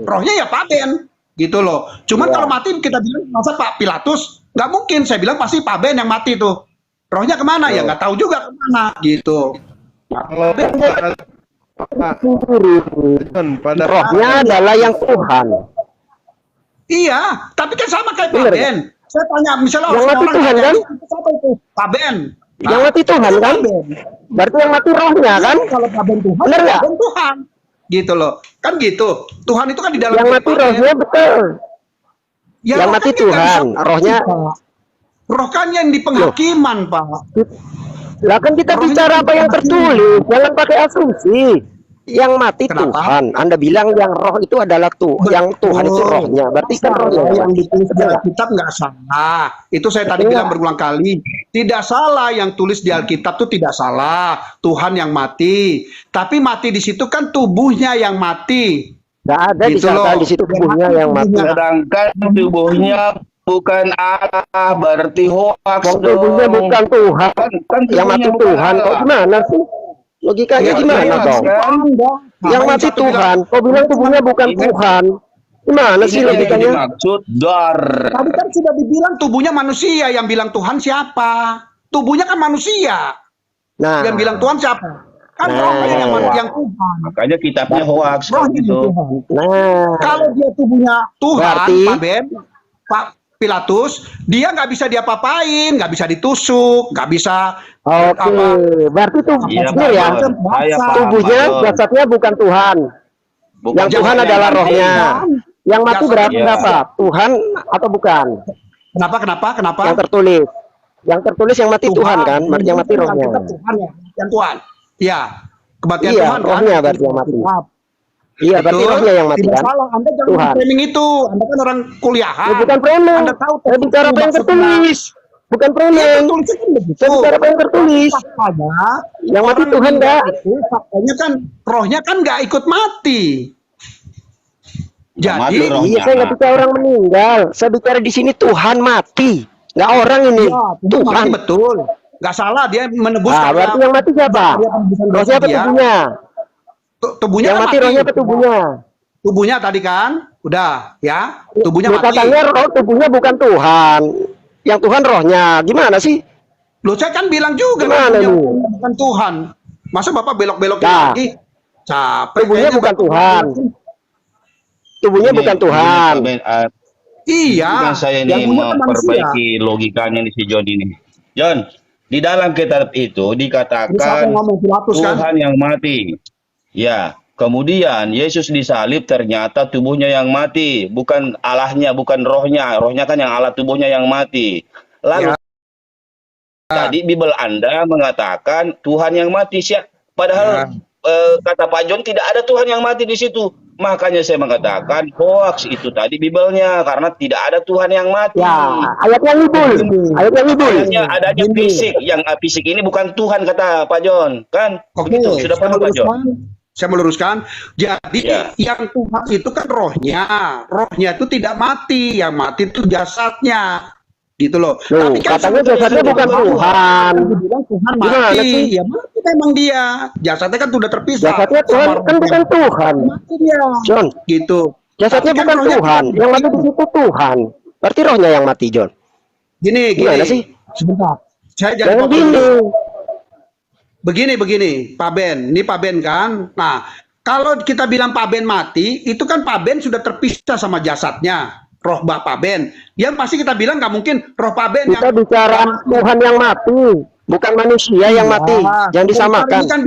A: Rohnya ya Pak Ben. Gitu loh. Cuman
D: Ya.
A: kalau mati kita bilang, masa Pak Pilatus? Nggak mungkin. Saya bilang pasti Pak Ben yang mati tuh. Rohnya kemana? Ya nggak tahu juga kemana. Gitu.
C: Kalau Pak John, pada
D: Rohnya adalah yang Tuhan.
A: Iya, tapi kan sama kayak Pak
D: Bener,
A: Ben. Saya tanya, misalnya
D: Yang mati Tuhan,
A: tanya,
D: kan?
A: siapa itu? Pak Ben.
D: Yang mati Tuhan kan?
A: Pak Ben.
D: Berarti yang mati rohnya kan?
A: Kalau Pak Ben Tuhan,
D: Bener
A: Pak
D: nggak?
A: Ben Tuhan. Gitu loh. Kan gitu. Tuhan itu kan di dalam
D: Yang
A: diri
D: mati
A: Pak Ben.
D: rohnya betul.
A: Ya,
D: yang
A: roh
D: mati
A: kan kita
D: Tuhan,
A: bisa-
D: rohnya-
A: Pak. Roh kan yang di penghakiman, Pak.
D: Lah kan kita
A: Rohnya
D: bicara apa yang
A: mati.
D: tertulis, jangan pakai asumsi. Yang mati
A: Kenapa?
D: Tuhan. Anda bilang yang roh itu adalah yang Tuhan itu rohnya. Berarti kan rohnya
A: yang
D: mati.
A: ditulis di Alkitab nggak salah. Itu saya tadi
D: Iya.
A: bilang berulang kali. Tidak salah yang tulis di Alkitab itu tidak salah. Tuhan yang mati. Tapi mati di situ kan tubuhnya yang mati.
D: Nggak ada
A: Gitu
D: disangkaan
A: loh.
D: di situ tubuhnya yang mati.
B: Sedangkan tubuhnya bukan Allah, berarti hoax
D: Wong
B: dong.
D: tubuhnya bukan Tuhan.
B: Kan
D: Yang mati
B: tubuhnya bukan
D: Tuhan. Kok
B: Allah.
D: gimana sih? Logikanya
B: Ya,
D: gimana
B: jelas,
D: dong?
B: kan?
D: Yang
A: Makanya
D: mati
A: satu
D: Tuhan.
A: bilang-
D: Kok bilang tubuhnya bukan
B: Ini-
D: Tuhan? Gimana sih
B: Ini yang
D: logikanya?
B: dimaksud dar.
A: Tadi kan sudah dibilang tubuhnya manusia. Yang bilang Tuhan siapa? Tubuhnya kan manusia.
D: Nah,
A: Yang bilang Tuhan siapa? Kan
D: Nah.
A: rohnya yang Tuhan.
B: Makanya kitabnya hoax kan
A: Rohnya
B: gitu.
A: yang Tuhan.
D: nah,
A: Kalau dia tubuhnya Tuhan,
D: Berarti-
A: Pak Ben, Pak Pilatus, dia nggak bisa diapa-apain, nggak bisa ditusuk, nggak bisa
D: oke. Berarti tuh
B: Iya,
D: clear ya.
B: Pak Don. Saya paham,
D: Tubuhnya,
B: Pak Don.
D: jasadnya bukan Tuhan.
B: Bukan
D: Yang Tuhan
B: yang
D: adalah
B: mati.
D: rohnya. Yang mati
A: Jasad-
D: berarti
B: Iya.
D: apa? Tuhan atau bukan?
A: Kenapa?
D: Yang tertulis. Yang tertulis yang mati Tuhan kan? Berarti yang mati rohnya.
A: Tuhan ya, yang Tuhan. Iya, kebaktian
D: Iya,
A: Tuhan kan.
D: rohnya berarti yang mati. Iya, berarti
A: Betul.
D: rohnya yang mati
A: Tidak
D: kan?
A: salah, Anda jangan
D: Tuhan.
A: framing itu. Anda kan orang kuliahan.
D: Ya, bukan framing.
A: Anda tahu
D: Saya bicara apa yang
A: maksudnya.
D: tertulis. Bukan
A: Iya
D: framing.
A: betul kan begitu.
D: Saya bicara apa yang tertulis.
A: Faktanya,
D: Yang mati
A: orang
D: Tuhan
A: meninggal
D: enggak.
A: itu faktanya kan rohnya kan nggak ikut mati.
B: Nggak mati
A: Jadi,
B: rohnya.
D: Iya, saya nggak bicara orang meninggal. Saya bicara di sini Tuhan mati. Nggak orang ini.
A: ya Tuhan
D: Tuhan.
A: mati betul. Nggak salah dia menebus
D: Ah,
A: karya
D: berarti yang mati siapa?
A: karya penebusan dosa
D: Rohnya apa
A: dia.
D: tubuhnya?
A: Tubuhnya
D: Yang
A: kan
D: mati rohnya apa tubuhnya?
A: Tubuhnya tadi kan, udah ya. Tubuhnya
D: Ya,
A: mati.
D: katanya roh tubuhnya bukan Tuhan. Yang Tuhan rohnya. Gimana sih?
A: Loh saya kan bilang juga
D: Gimana
A: tubuhnya
D: lu?
A: bukan Tuhan. Masa Bapak belok-belokin
D: Nah,
A: lagi? Capek
D: tubuhnya
A: kayaknya
D: bukan
A: Bapak.
D: Tuhan. Tubuhnya
B: Ini-
D: bukan
B: ini,
D: Tuhan.
B: Pak Ben,
A: Iya.
B: bukan saya
A: yang
B: ini
A: punya kan manusia.
B: memperbaiki logikanya di si John ini. John, di dalam kitab itu
A: Ini siapa
B: dikatakan
A: yang ngomong Pilatus kan?
B: Tuhan yang mati. Ya, kemudian Yesus disalib ternyata tubuhnya yang mati, bukan Allahnya, bukan rohnya. Rohnya kan yang Allah, tubuhnya yang mati. Lalu
A: Ya.
B: tadi Bible Anda mengatakan Tuhan yang mati, padahal kata Pak John tidak ada Tuhan yang mati di situ. Makanya saya mengatakan hoax itu tadi Bible-nya karena tidak ada Tuhan yang mati.
D: Ya, ayatnya ngibul. Ayatnya ngibul.
B: Adanya adanya
A: Gini.
B: fisik, yang fisik ini bukan Tuhan kata Pak John, kan?
A: Oke,
B: Begitu, sudah
A: saya
B: paham Pak John?
A: meluruskan. Saya meluruskan. Jadi
B: Ya.
A: yang Tuhan itu kan rohnya. Rohnya itu tidak mati. Yang mati itu jasadnya. Gitu loh.
D: Loh,
A: kan
D: katanya
A: sebenarnya
D: jasadnya
A: sudah
D: bukan
A: dibawa.
D: Tuhan.
A: Dibilang Tuhan
D: Gimana
A: mati.
D: sih?
A: Ya mati memang dia. Jasadnya kan sudah terpisah.
D: Jasadnya Tuhan
A: sama
D: kan
A: rohnya.
D: bukan Tuhan.
A: Mati dia.
D: John,
A: Gitu.
D: jasadnya
A: Tapi kan
D: bukan
A: rohnya
D: Tuhan.
A: tetap
D: Yang mati
A: hidup.
D: di situ Tuhan. Berarti rohnya yang mati, John.
A: Gini.
D: Gimana sih?
A: Sebentar. Saya jadi
D: Jangan
A: potong
D: gini.
A: dulu. Begini, Pak Ben. Ini Pak Ben kan. Nah, kalau kita bilang Pak Ben mati, itu kan Pak Ben sudah terpisah sama jasadnya. Roh Pak Ben. Yang pasti kita bilang nggak mungkin roh Pak Ben
D: Kita bicara Tuhan yang mati, bukan manusia yang mati. Jangan disamakan.
A: Ini kan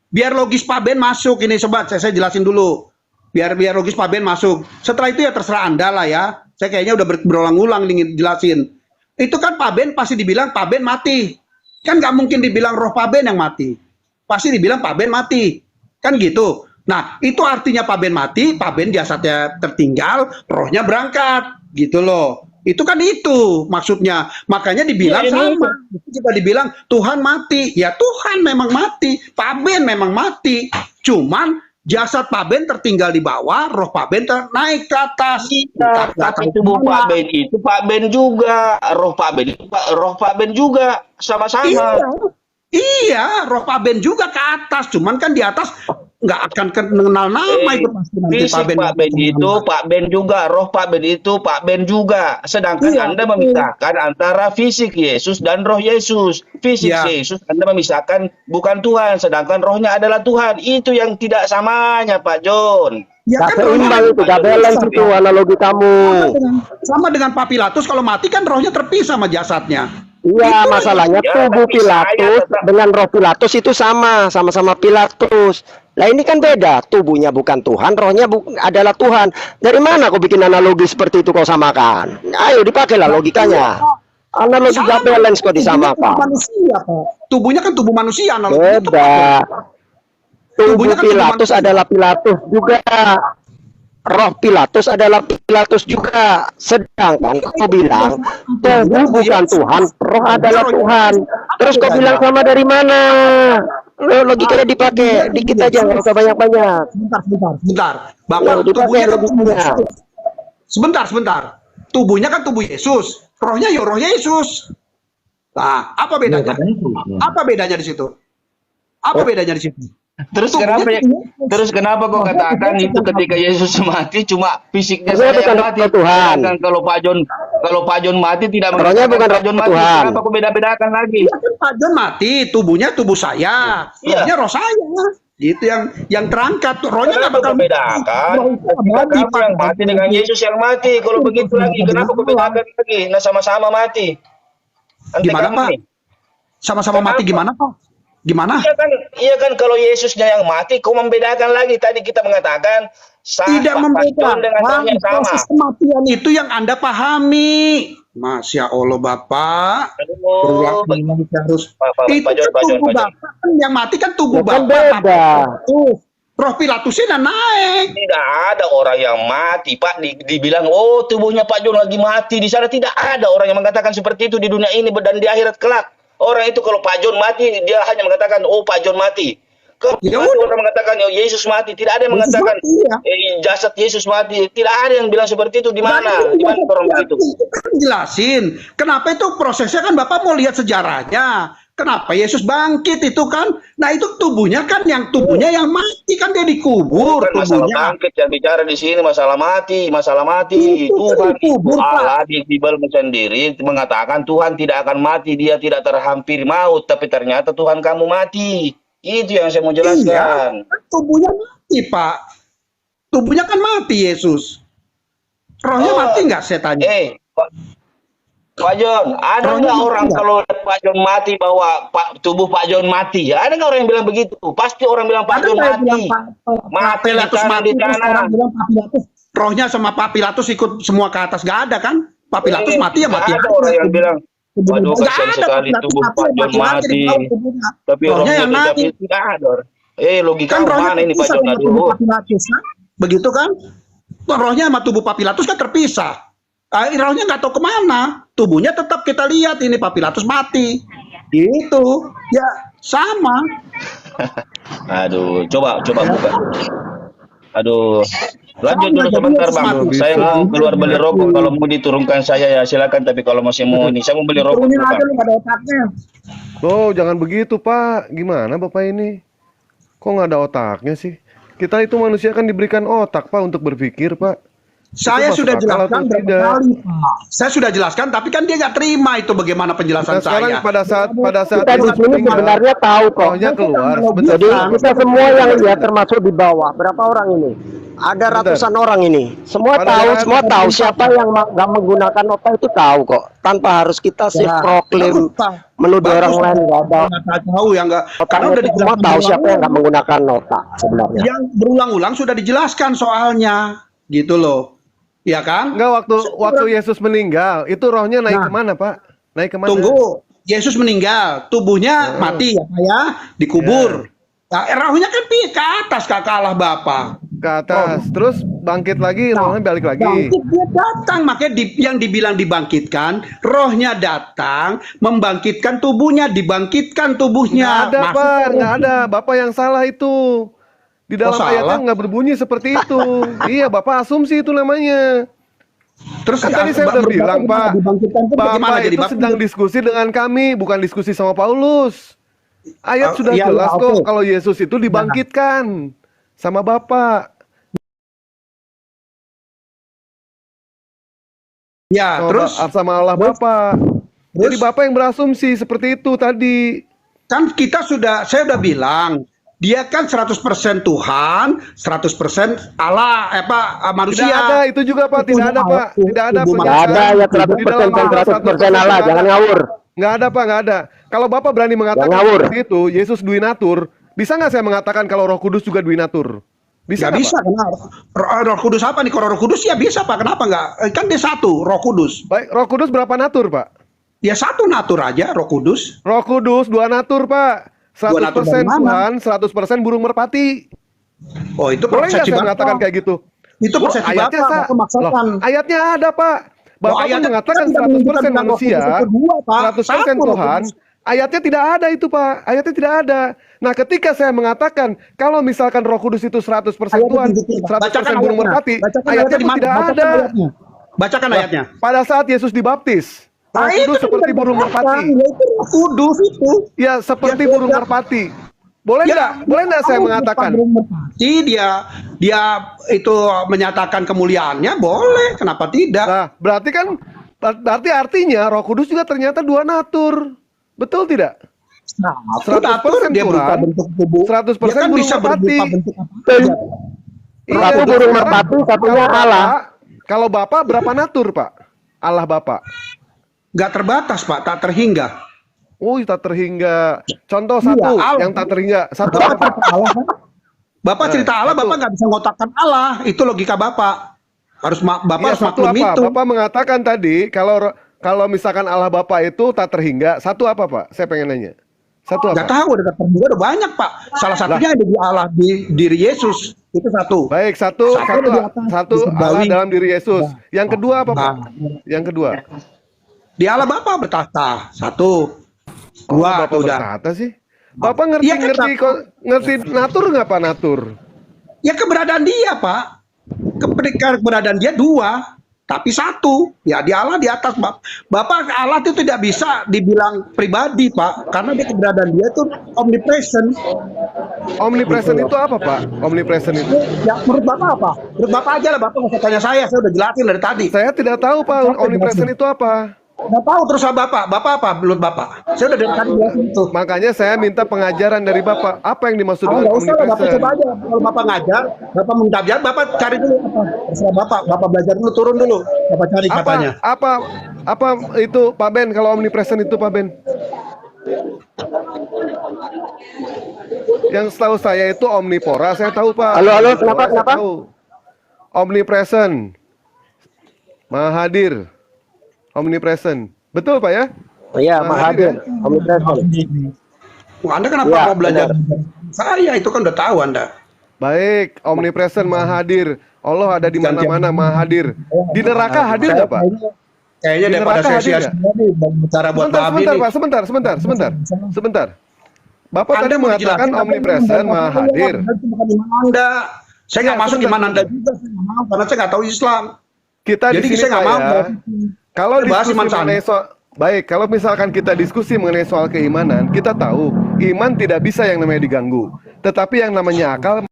A: biar logis Pak Ben masuk. Ini sobat, saya jelasin dulu. Biar logis Pak Ben masuk. Setelah itu ya terserah Anda lah ya. Saya kayaknya udah berulang-ulang nih jelasin. Itu kan Pak Ben pasti dibilang Pak Ben mati. Kan nggak mungkin dibilang roh Pak Ben yang mati. Pasti dibilang Pak Ben mati. Kan gitu. Nah, itu artinya Pak Ben mati, Pak Ben jasadnya tertinggal, rohnya berangkat. Gitu loh. Itu kan itu maksudnya. Makanya dibilang
B: Ya, ini
A: sama. Kita dibilang Tuhan mati. Ya Tuhan memang mati. Pak Ben memang mati. Cuman jasad Pak Ben tertinggal di bawah, roh Pak Ben naik ke atas.
B: Iya, tapi tubuh Pak Ben itu Pak Ben juga, roh Pak Ben itu roh Pak Ben juga sama-sama.
A: Iya. Iya, roh Pak Ben juga ke atas. Cuman kan di atas nggak akan kenal nama itu pasti nanti
B: Fisik Pak Ben itu Pak Ben juga, roh Pak Ben itu Pak Ben juga. Sedangkan
A: Iya,
B: Anda
A: betul.
B: memisahkan antara fisik Yesus dan roh Yesus. Fisik
A: Iya.
B: Yesus Anda memisahkan bukan Tuhan, sedangkan rohnya adalah Tuhan. Itu yang tidak samanya Pak John.
A: Ya
D: Gak
A: kan rohnya
D: seimbang itu, gak balance itu analogi kamu.
A: sama dengan Pak Pilatus kalau mati kan rohnya terpisah sama jasadnya.
D: Iya, masalahnya
B: ya,
D: tubuh
B: tapi saya
D: Pilatus
B: tetap-
D: dengan roh Pilatus itu sama-sama Pilatus. Lah ini kan beda, tubuhnya bukan Tuhan, rohnya adalah Tuhan. Dari mana kau bikin analogi seperti itu kau samakan? Ayo dipakailah logikanya. Analogi gak balance kau
A: Tubuh
D: disamakan.
A: manusia, Pak. Tubuhnya kan tubuh manusia analoginya tepat,
D: Beda. Tubuh
A: Tubuhnya kan tubuh
D: Pilatus
A: manusia.
D: adalah Pilatus juga. Roh Pilatus adalah Pilatus juga. Sedangkan kau bilang tubuh bukan Tuhan, roh adalah Tuhan. Terus kau bilang sama dari mana? Logikanya dipakai dikit aja, nggak usah banyak-banyak.
A: Sebentar. Bapak
D: Ya, dipakai
A: tubuhnya kan tubuh
D: logikanya.
A: Yesus. Sebentar. Tubuhnya kan tubuh Yesus. Rohnya ya roh Yesus. Nah, apa bedanya? Apa bedanya di situ? Apa bedanya di situ?
B: Terus
A: Tubuhnya
B: kenapa
A: tubuh Yesus.
B: terus kenapa kok katakan itu ketika Yesus mati cuma fisiknya
D: Rohnya
B: saja
D: bukan
B: yang mati?
D: roh Tuhan.
B: Sedangkan kalau Pak John mati tidak
D: Rohnya
B: mengatakan
D: bukan
B: Pak
D: roh
B: John mati.
D: Tuhan.
B: Kenapa kok beda-bedakan lagi?
A: Ya kan Pak John mati, tubuhnya tubuh saya,
B: Iya.
A: rohnya roh saya. Gitu yang terangkat, rohnya nggak
B: Kenapa
A: bakal
B: kok bedakan?
A: Roh itu
B: Ketika
A: abadi,
B: kamu
A: Pak.
B: yang mati dengan Yesus yang mati. Kalau begitu lagi, kenapa kok bedakan lagi? Nah sama-sama mati. Nanti
A: Gimana,
B: kamu
A: Pak?
B: nih.
A: Sama-sama mati
B: Kenapa?
A: gimana, Pak? Gimana?
B: Iya kan kalau Yesusnya yang mati, kau membedakan lagi. Tadi kita mengatakan
A: Tidak
B: Pak John dengan rohnya
A: membedakan.
B: yang sama.
A: Proses kematian itu yang Anda pahami. Masya Allah, Bapak.
B: Aduh,
A: Berulang-ulang harus.
B: Pak
A: Itu
B: John,
A: kan tubuh
B: Pak John.
A: Bapak kan yang mati kan tubuh
D: Ya kan
A: Bapak.
D: beda.
A: Tuh. Roh Pilatusnya naik.
B: Tidak ada orang yang mati, Pak. Dibilang, oh tubuhnya Pak John lagi mati di sana. Tidak ada orang yang mengatakan seperti itu di dunia ini dan di akhirat kelak. Orang itu kalau Pak John mati, dia hanya mengatakan, oh Pak John mati.
A: Ya
B: Kalau
A: udah.
B: orang mengatakan, oh Yesus mati. Tidak ada yang
A: Yesus
B: mengatakan,
A: mati, ya.
B: jasad Yesus mati. Tidak ada yang bilang seperti itu. Di mana? Di mana orang begitu?
A: Itu kan jelasin. Kenapa itu prosesnya kan Bapak mau lihat sejarahnya. Kenapa Yesus bangkit itu kan? Nah itu tubuhnya yang mati kan dia dikubur
B: Bukan masalah
A: tubuhnya.
B: bangkit yang bicara di sini, masalah mati.
A: Itu
B: Tuhan
A: dikubur, Pak.
B: Allah di Bible sendiri mengatakan Tuhan tidak akan mati, dia tidak terhampiri maut, tapi ternyata Tuhan kamu mati. Itu yang saya mau jelaskan.
A: Iya, tubuhnya mati Pak. Tubuhnya kan mati Yesus. Rohnya mati nggak saya tanya?
B: Pak John, ada
A: Rohnya
B: nggak
A: mati
B: orang
A: nggak?
B: kalau Pak John mati bahwa tubuh Pak John mati? Ada nggak orang yang bilang begitu? Pasti orang bilang Pak
A: Ada
B: John
A: nggak yang bilang
B: mati.
A: Pak
B: Mati di
A: Pilatus
B: sana,
A: mati
B: di
A: terus
B: sana.
A: orang bilang Pak Pilatus rohnya sama Pak Pilatus ikut semua ke atas, nggak ada kan? Pak Pilatus mati ya mati
B: Nggak ada
A: aja.
B: orang yang bilang, waduh
A: Nggak
B: kasihan
A: ada,
B: sekali
A: Pak
B: tubuh
A: Pilatus
B: Pak John
A: mati aja di
B: mati.
A: bawah tubuhnya.
B: Tapi
A: Rohnya
B: rohnya
A: yang
B: tidak
A: naik.
B: tidak ada. Logika
A: Kan rohnya
B: mana ini Pak
A: terpisah
B: John?
A: sama tubuh
B: Aduh.
A: Pak Pilatus kan? Begitu kan? Rohnya sama tubuh Pak Pilatus kan terpisah. Rohnya nggak tahu kemana. Tubuhnya tetap kita lihat ini Pak Pilatus mati. Gitu. Ya sama.
B: Aduh, coba buka. Aduh, lanjut dulu
A: Sama,
B: sebentar
A: jadi
B: Bang.
A: Yesus
B: Saya
A: mati.
B: mau keluar beli rokok. Kalau mau diturunkan saya ya silakan. Tapi kalau masih mau ini, saya mau beli rokok.
A: Turunin
B: Bang.
A: aja lu nggak ada otaknya.
C: Oh, jangan begitu, Pak. Gimana Bapak ini? Kok nggak ada otaknya sih? Kita itu manusia kan diberikan otak, Pak, untuk berpikir, Pak.
A: Saya
C: masuk
A: sudah
C: akal
A: jelaskan
C: atau
A: berapa
C: tidak?
A: kali, Pak. Saya sudah jelaskan, tapi kan dia nggak terima itu bagaimana penjelasan
C: Nah, sekarang
A: saya.
C: pada saat
D: Kita di
C: Yesus
D: sini
C: meninggal,
D: sebenarnya tahu kok.
C: rohnya keluar.
D: Jadi
C: Sebentar.
D: kita semua yang lihat termasuk di bawah. Berapa orang ini? Ada ratusan orang ini. Semua
C: Pada
D: tahu,
C: saat-
D: semua tahu siapa yang nggak menggunakan otak itu tahu kok. Tanpa harus kita sih
A: Ya,
D: proklaim
A: bagus, Pak.
D: menuduh orang
A: Bagus,
D: lain nggak ada.
A: Nggak tahu yang nggak. Karena
D: Karena
A: udah
D: semua
A: dijelaskan
D: tahu siapa yang
A: berulang-ulang.
D: nggak menggunakan otak sebenarnya.
A: Yang berulang-ulang sudah dijelaskan soalnya, gitu loh. Ya kan?
C: Enggak, waktu Yesus meninggal, itu rohnya naik
A: Nah.
C: kemana, Pak? Naik kemana?
A: Tunggu, Yesus meninggal, tubuhnya mati ya Pak ya, dikubur. Nah, rohnya kan ke atas ke Allah Bapa.
C: Ke atas, terus bangkit lagi, rohnya balik lagi.
A: Bangkit dia datang, makanya yang dibilang dibangkitkan, rohnya datang, membangkitkan tubuhnya, dibangkitkan tubuhnya.
C: Nggak ada,
A: Masuk
C: Pak,
A: ke
C: nggak ada. Bapak yang salah itu. Di dalam
A: salah?
C: ayatnya nggak berbunyi seperti itu. Iya, Bapak asumsi itu namanya.
A: Terus
C: Kan tadi saya udah
A: berubah
C: bilang,
A: bagaimana?
C: Pak,
A: Dibangkitkan itu bagaimana
C: Bapak
A: jadi
C: itu
A: bangkit?
C: sedang diskusi dengan kami, bukan diskusi sama Paulus. Ayat sudah
A: iya,
C: jelas
A: oke.
C: kok kalau Yesus itu dibangkitkan sama Bapak.
A: Ya, terus
C: Sama Allah Bapak. Jadi Bapak yang berasumsi seperti itu tadi.
A: kan saya udah bilang, dia kan 100% Tuhan, 100% Allah, manusia.
C: Tidak ada itu juga, Pak. Tidak ada, Pak. Tidak ada
A: Tubuh
D: Nggak ada ya
C: Di dalam
D: 100% dan
C: Alkitab
D: 100% Allah, jangan ngawur.
C: Nggak ada, Pak, nggak ada. Kalau Bapak berani mengatakan
D: Jangan ngawur.
C: seperti itu, Yesus duinatur, bisa nggak saya mengatakan kalau Roh Kudus juga duinatur? Bisa
A: Nggak
C: nggak,
A: bisa,
C: Pak?
A: kenapa? Roh Kudus apa nih? Kalau Roh Kudus ya bisa Pak, kenapa nggak? Kan dia satu, Roh Kudus.
C: Baik, Roh Kudus berapa natur, Pak?
A: Ya satu natur aja, Roh Kudus.
C: Roh Kudus 2 natur, Pak.
A: Dua natur
C: 100%
A: dari mana?
C: Tuhan, 100% burung merpati.
A: Oh itu
C: Boleh nggak
A: persepsi
C: saya
A: Bapak.
C: mengatakan kayak gitu?
A: Itu
C: Loh,
A: persepsi
C: ayatnya
A: Bapak, Bapak memaksakan.
C: Loh, ayatnya ada, Pak. Bapak pun
A: ayatnya
C: mengatakan
A: tidak menunjukkan
C: 100%
A: bilang Roh
C: manusia,
A: Kudus itu dua, Pak.
C: 100%
A: Satu Roh
C: Tuhan.
A: Kudus.
C: Ayatnya tidak ada itu, Pak. Ayatnya tidak ada. Nah, ketika saya mengatakan kalau misalkan Roh Kudus itu 100%
A: Ayatnya
C: Tuhan,
A: tunjukin, Pak.
C: 100%
A: Bacakan
C: burung
A: ayatnya.
C: merpati,
A: Bacakan
C: ayatnya
A: di
C: pun
A: mana?
C: tidak
A: Bacakan
C: ada.
A: ayatnya. Bacakan
C: Nah,
A: ayatnya.
C: pada saat Yesus dibaptis, Roh
A: Nah,
C: Kudus
A: itu
C: seperti
A: kan
C: burung
A: dikatakan,
C: merpati.
A: ya itu Roh Kudus itu.
C: Ya, seperti
A: Ya,
C: burung
A: beda.
C: merpati. Boleh nggak? Boleh nggak saya mengatakan?
A: Dia itu menyatakan kemuliaannya, boleh, kenapa tidak?
C: Nah, berarti artinya Roh Kudus juga ternyata 2 natur. Betul tidak?
A: Nah,
C: 100%
A: dia berupa
C: Tuhan,
A: bentuk tubuh.
C: 100%
A: Dia kan
C: burung
A: bisa
C: merpati.
A: berupa bentuk apa aja.
C: Iya,
D: Satu
C: dan
D: burung
C: sekarang
D: merpati, satunya
C: kalau Bapak-
D: Allah.
C: Kalau Bapak berapa natur, Pak? Allah Bapak.
A: Nggak terbatas, Pak, tak terhingga.
C: Tak terhingga. Contoh
A: Iya,
C: satu
A: Allah.
C: yang tak terhingga. Satu
A: Bapak
C: apa, Pak?
A: cerita Allah, kan? Bapak cerita Allah,
C: satu.
A: Bapak nggak bisa ngotakkan Allah. Itu logika Bapak. Bapak
C: Iya,
A: harus
C: satu
A: maklum
C: apa?
A: itu.
C: Bapak mengatakan tadi kalau misalkan Allah Bapak itu tak terhingga, satu apa, Pak? Saya pengen nanya. Satu
A: Nggak
C: apa?
A: tahu, ada terbuka ada banyak Pak. Salah satunya ada di Allah, di diri Yesus. Itu satu.
C: Baik, satu
A: Satu ada di atas,
C: satu
A: di
C: Allah
A: surgawi.
C: dalam diri Yesus. Yang kedua apa, Pak?
A: Nah,
C: Yang kedua.
A: di Allah Bapa bertahta. Satu.
C: Kok
A: Dua,
C: Bapak
A: tuh udah.
C: berkata sih? Bapak
A: Iya,
C: ngerti ngerti natur nggak Pak natur?
A: Ya keberadaan dia Pak. Keberadaan dia dua. Tapi satu, ya di Allah di atas Bapak Allah itu tidak bisa dibilang pribadi Pak, karena dia keberadaan dia itu omnipresent.
C: Omnipresent itu apa Pak? Omnipresent itu?
A: Ya menurut Bapak apa? Menurut Bapak aja lah, Bapak nggak usah tanya saya udah jelasin dari tadi.
C: Saya tidak tahu Pak omnipresent itu apa.
A: Nggak tahu terus Bapak apa menurut Bapak? Saya udah dari tadi jelasin itu.
C: Makanya saya minta pengajaran dari Bapak. Apa yang dimaksud
A: Oh,
C: dengan
A: nggak usah lah, Bapak
C: omnipresent?
A: coba aja. Kalau Bapak ngajar, Bapak minta biar Bapak cari dulu apa? Terserah Bapak belajar dulu, turun dulu. Bapak cari katanya.
C: Apa itu Pak Ben kalau omnipresent itu Pak Ben? Yang setahu saya itu omnipora, saya tahu Pak.
D: Halo, halo,
C: Omnipora, saya
D: kenapa?
C: tahu. Omnipresent, maha hadir, omnipresent. Betul Pak ya?
D: Oh iya,
C: Maha
D: Mahathir, omnipresent.
A: Wah, Anda kenapa
D: Ya,
A: mau belajar?
D: benar.
A: Saya itu kan udah tahu Anda.
C: Baik, omnipresent, maha hadir. Allah ada di mana-mana, maha hadir. Di neraka hadir nggak Pak?
A: Kayaknya
C: Di
A: daripada
C: neraka
A: saya
C: hadir nggak?
A: sia-sia nih bicara buat
C: Sebentar,
A: Bapak
C: sebentar
A: ini.
C: Pak, sebentar. Bapak
A: Anda
C: tadi
A: mau
C: mengatakan
A: dijelaskan,
C: omnipresent, maha hadir.
A: Itu bukan iman Anda. Saya nggak
C: Ya,
A: masuk
C: sebentar,
A: iman Anda juga, saya nggak mau karena saya nggak tahu Islam.
C: Kita di
A: Jadi
C: sini
A: saya nggak
C: Pak
A: mau.
C: ya. Kalau
A: Kita bahas
C: diskusi
A: iman saya.
C: mengenai soal baik, kalau misalkan kita diskusi mengenai soal keimanan, kita tahu iman tidak bisa yang namanya diganggu. Tetapi yang namanya akal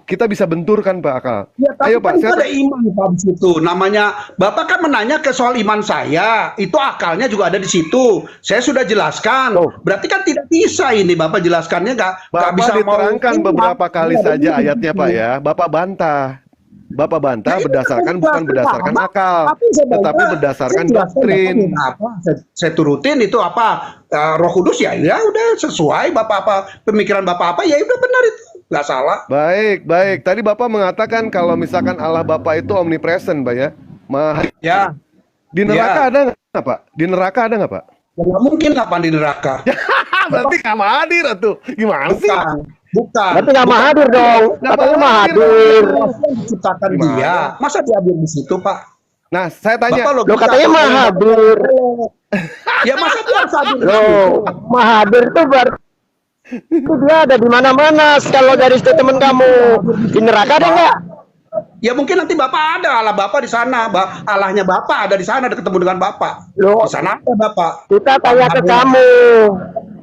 C: kita bisa benturkan Pak akal.
A: Ya, tapi
C: Ayo Pak,
A: kan itu ada iman Pak di situ. Namanya Bapak kan menanya ke soal iman saya. Itu akalnya juga ada di situ. Saya sudah jelaskan.
D: Oh.
A: Berarti kan tidak bisa ini Bapak jelaskannya nggak
C: Bapak
A: bisa
C: diterangkan
A: mau
C: beberapa kali
A: Ada
C: saja
A: di
C: ayatnya
A: situ.
C: Pak ya. Bapak bantah
A: Nah, itu
C: berdasarkan
A: kan
C: bukan
A: jelas,
C: berdasarkan
A: Pak.
C: akal,
A: Tapi saya
C: tetapi
A: bantah,
C: berdasarkan
A: saya jelaskan,
C: doktrin.
A: Bapak minta apa, saya turutin itu apa Roh Kudus ya udah sesuai Bapak apa pemikiran Bapak apa ya udah benar itu nggak salah.
C: Baik, baik. Tadi Bapak mengatakan kalau misalkan Allah Bapak itu omnipresent, Pak ya. Maha.
A: Ya,
C: Di neraka
A: Ya.
C: ada nggak, Pak? Di neraka ada nggak, Pak?
A: ya nggak mungkin kapan di neraka.
C: Berarti nggak hadir tuh. Gimana sih?
A: Bukan.
D: Berarti nggak Mahathir dong.
C: Nggak
D: Katanya
C: Mahathir.
D: Mahathir.
A: Yang diciptakan
C: Gimana?
A: dia, masa dia hadir di situ Pak?
C: Nah, saya tanya.
A: Bapak
D: Loh, katanya Mahathir.
A: Ya masa dia harus hadir?
D: Loh, Mahathir itu berarti itu dia ada di mana-mana. Kalau dari statement kamu di neraka ada nggak?
A: Ya mungkin nanti Bapak ada Allah Bapak di sana, Allahnya Bapak ada di sana, ada ketemu dengan Bapak.
D: Loh,
A: Di sana ada Bapak.
D: kita tanya ke kamu.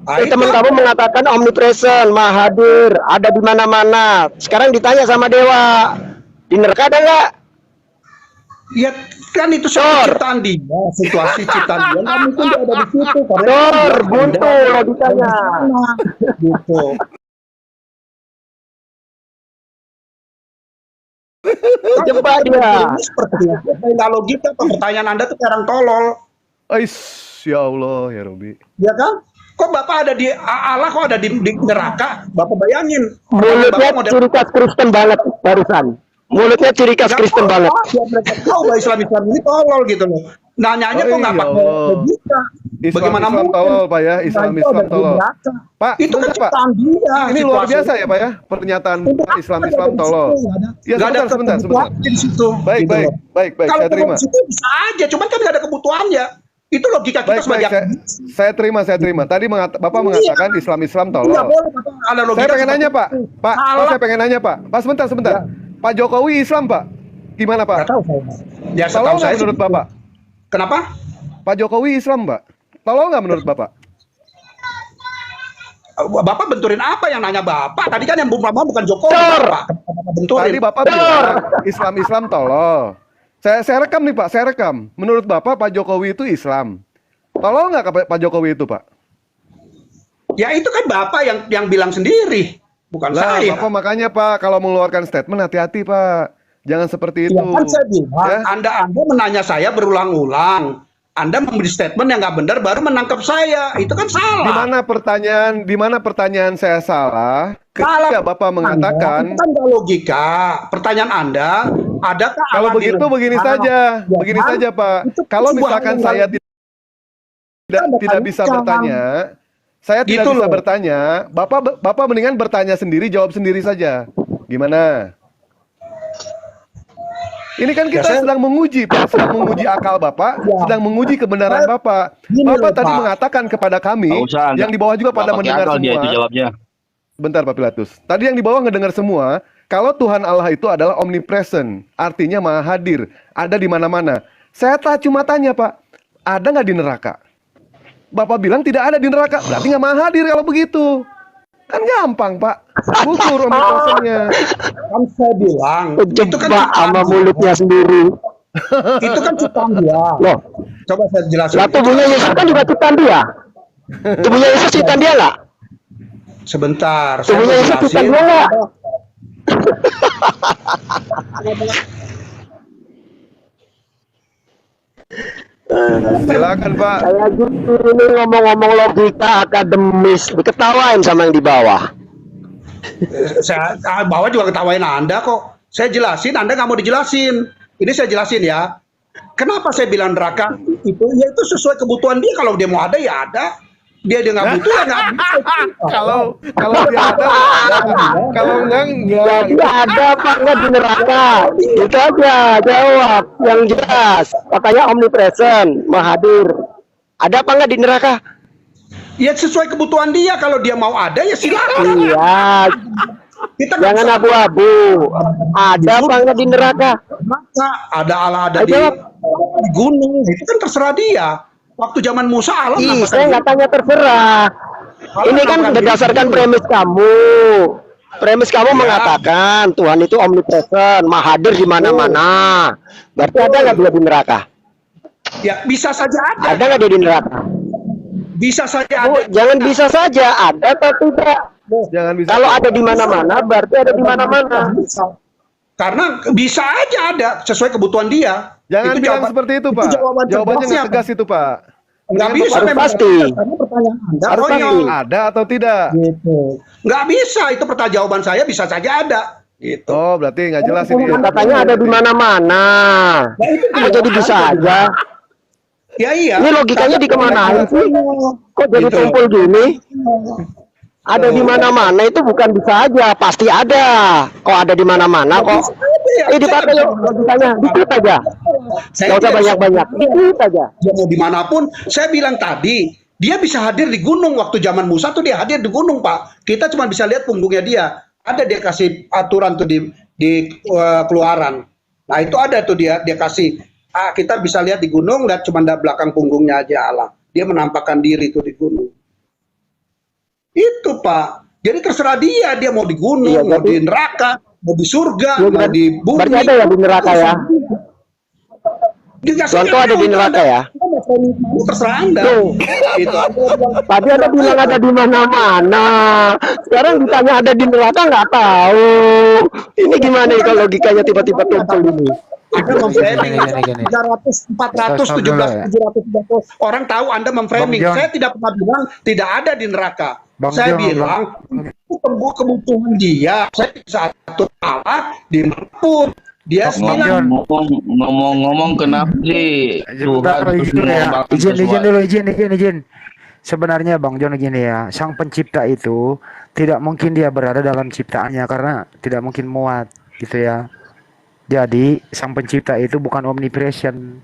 D: Statement kamu mengatakan omnipresent, Mahathir, ada di mana-mana. Sekarang ditanya sama Dewa, di neraka ada nggak?
A: Ya kan itu
D: Dor.
A: soal ciptaan dia, situasi ciptaan dia. Nggak mungkin dia ada di situ. Karena
D: Dor,
A: dia
D: buntu
A: ada
D: logikanya.
A: di sana. Gitu.
D: Jebak dia.
A: Ini seperti itu. Nggak logika pertanyaan Anda tuh kayak orang tolol.
C: Ais, ya Allah, ya Robi.
A: Ya kan? Kok Bapak ada di Allah kok ada di neraka? Bapak bayangin.
D: Mulutnya
A: Bapak model-
D: ciri khas Kristen banget barusan. Mulutnya ciri khas
A: Nggak
D: Kristen
A: apa-apa,
D: banget.
A: biar mereka tahu bahwa Islam ini tolol gitu loh. Nanyanya
C: Oh,
A: kok nggak
C: iya
A: pakai
C: Allah.
A: logika.
C: Islam tolol, Pak ya. Islam
A: Nah, itu ada di
C: tolol.
A: neraka.
C: Pak,
A: Itu kan
C: sebentar, Pak.
A: ciptaan dia.
C: Ini luar
A: situasi.
C: biasa ya, Pak ya. Pernyataan
A: Untuk
C: Pak,
A: apa
C: Islam
A: dia ada di
C: tolol.
A: situ? Nggak ada-
C: Ya,
A: nggak ada
C: sebentar.
A: kebutuhan di situ.
C: Baik,
A: gitu
C: baik,
A: loh.
C: baik,
A: Kalau
C: saya terima.
A: di situ bisa aja, cuman kan nggak ada kebutuhannya. Itu logika kita
C: Baik,
A: sebagai
C: baik, saya terima. Tadi Bapak mengatakan Islam
A: Nggak
C: tolol.
A: boleh, Bapak. Ada logika
C: Saya pengen
A: seperti
C: nanya, Pak.
A: itu.
C: Pak,
A: Salah.
C: saya pengen nanya, Pak. Pak, sebentar.
A: Ya.
C: Pak Jokowi Islam, Pak. Gimana,
A: Nggak
C: Pak?
A: tahu saya. Ya,
C: Tolol
A: setahu
C: nggak
A: saya
C: menurut
A: sih.
C: Bapak?
A: Kenapa?
C: Pak Jokowi Islam, Pak. Tolol nggak menurut Bapak?
A: Bapak benturin apa yang nanya Bapak? Tadi kan yang bukan Jokowi,
D: Dor.
A: Bapak. Kenapa benturin?
C: Tadi Bapak bilang Islam tolol. Saya rekam nih, Pak. Saya rekam. Menurut Bapak, Pak Jokowi itu Islam. Tolol nggak Pak Jokowi itu, Pak?
A: Ya itu kan Bapak yang bilang sendiri, bukan
C: Lah,
A: saya.
C: Bapak makanya, Pak, kalau mengeluarkan statement hati-hati, Pak. Jangan seperti itu.
A: Ya kan saya bilang,
C: Ya.
A: Anda menanya saya berulang-ulang. Anda memberi statement yang nggak benar baru menangkap saya. Itu kan salah.
C: Di mana pertanyaan saya salah? Ketika Bapak mengatakan
A: Anda, itu kan nggak logika. Pertanyaan Anda, adakah
C: kalau
A: Allah di
C: begitu
A: neraka?
C: begini
A: Ya
C: saja,
A: kan?
C: Pak.
A: Itu
C: Kalau
A: sebuah
C: misalkan
A: hal yang
C: saya tidak tidak bisa bertanya. Saya tidak
A: Gitu
C: bisa
A: loh.
C: bertanya. Bapak mendingan bertanya sendiri, jawab sendiri saja. Gimana? Ini kan kita
A: saya-
C: sedang menguji, Pak, sedang menguji akal Bapak, sedang menguji kebenaran Bapak.
A: Gini
C: Bapak
A: loh,
C: tadi
A: Pak.
C: mengatakan kepada kami,
B: Nggak usah,
C: yang di bawah juga pada
B: Nggak pakai
C: mendengar
B: akal dia itu
C: semua.
B: jawabnya.
C: Bentar Pak Pilatus. Tadi yang di bawah ngedengar semua, kalau Tuhan Allah itu adalah omnipresent, artinya maha hadir, ada di mana-mana. Saya cuma tanya Pak, ada nggak di neraka? Bapak bilang tidak ada di neraka, berarti nggak maha hadir kalau begitu. Kan gampang Pak, ukur omnipresentnya.
A: Kan saya bilang, itu kan
D: Jebak sama mulutnya sendiri.
A: itu kan ciptaan dia.
D: Loh,
A: Coba saya jelasin.
D: lah tubuhnya Yesus kan juga ciptaan dia. Tubuhnya Yesus ciptaan dia nggak?
A: Sebentar, saya
D: Tubuhnya
A: mau
D: Yesus
A: jelasin.
D: ciptaan dia nggak?
C: Silakan Pak.
D: Saya jujur ini ngomong-ngomong logika akademis, diketawain sama yang di bawah.
A: Saya bawah juga ketawain Anda kok. Saya jelasin, Anda nggak mau dijelasin. Ini saya jelasin ya. Kenapa saya bilang neraka itu? Ya itu sesuai kebutuhan dia. Kalau dia mau ada ya ada. Dia nggak butuh ya nggak bisa.
C: Kalau dia ada, kalau enggak.
D: Jadi ada apa nggak di neraka? Itu aja jawab yang jelas. Katanya omnipresent, mahadir. Ada apa nggak di neraka?
A: Ya sesuai kebutuhan dia. Kalau dia mau ada ya silakan.
D: Iya,
A: Kita nggak
D: jangan
A: bisa
D: abu-abu. Ada apa nggak di neraka?
A: neraka. Ada Allah ada
D: Ayo
A: di
D: jawab.
A: gunung. Itu kan terserah dia. Waktu zaman Musa Allah
D: Ih,
A: nampakkan
D: saya nggak
A: diri.
D: tanya terserah.
A: Allah
D: Ini kan
A: nampakkan
D: berdasarkan
A: diri.
D: premis kamu. Premis kamu
A: Ya.
D: mengatakan Tuhan itu omnipresent, mahadir di mana-mana. Berarti ada nggak dia di neraka?
A: Ya bisa saja ada.
D: Ada nggak dia di neraka?
A: Bisa saja
D: Bu,
A: ada.
D: jangan bisa saja, ada atau tidak.
C: Jangan bisa.
D: Kalau ada di mana-mana, berarti ada di mana-mana.
A: Karena bisa aja ada sesuai kebutuhan dia.
C: Jangan bilang
A: jawaban-
C: seperti itu Pak.
A: jawaban
C: Jawabannya
A: cerdasnya,
C: nggak tegas itu Pak.
A: Nggak
C: Dengan
A: bisa
C: Bapak
D: Harus
A: memang.
D: pasti.
A: Karena pertanyaan Anda
D: Harus
A: konyol.
D: pasti.
C: ada atau tidak?
A: Gitu. Nggak bisa, itu pertanyaan jawaban saya bisa saja ada. Gitu.
C: Oh, berarti nggak jelas ini. ya.
D: Katanya ada di mana-mana. Kok jadi bisa aja?
A: Ya iya.
D: Ini logikanya dikemanain sih? Kok jadi
A: Gitu.
D: tumpul gini? Ada di mana-mana itu bukan bisa aja, pasti ada. Kok ada di mana-mana kok? Dipakai yuk logikanya, dikit aja.
A: Saya
D: Gak usah
A: tidak
D: banyak-banyak, dikit aja.
A: dia mau dimanapun. Saya bilang tadi, dia bisa hadir di gunung waktu zaman Musa tuh dia hadir di gunung Pak. Kita cuma bisa lihat punggungnya dia. Ada dia kasih aturan tuh di keluaran. Nah itu ada tuh dia kasih. Kita bisa lihat di gunung, lihat cuma belakang punggungnya aja Allah. Dia menampakkan diri tuh di gunung. Itu Pak. Jadi terserah dia mau di gunung,
D: Iya,
A: mau
D: berarti-
A: di neraka, mau di surga,
D: Iya,
A: mau di bumi.
D: berarti ada ya di neraka ya? Contoh ada di neraka ya?
A: Terserah Anda.
D: Tuh.
A: Gitu.
D: Tadi ada bilang ada di mana-mana. Sekarang ditanya ada di neraka nggak tahu. Ini gimana ya kalau logikanya tiba-tiba tumpul ini?
A: Anda memframing
E: Gini.
A: 300, 400, 17, 700, 700. Orang tahu Anda memframing.
E: Bang John.
A: Saya tidak pernah bilang tidak ada di neraka.
E: Bang
A: Saya
E: John,
A: bilang itu kebutuhan dia. Saya bisa atur Allah dimanapun. Dia
E: Bang
A: bilang
E: John.
B: Ngomong-ngomong kenapa sih
E: Sebentar,
B: Tuhan terus
E: izin ya.
B: mengembangkan
E: Izin
B: sesuatu?
E: dulu, izin. Sebenarnya Bang John gini ya, Sang Pencipta itu tidak mungkin dia berada dalam ciptaannya karena tidak mungkin muat gitu ya. Jadi Sang Pencipta itu bukan omnipresent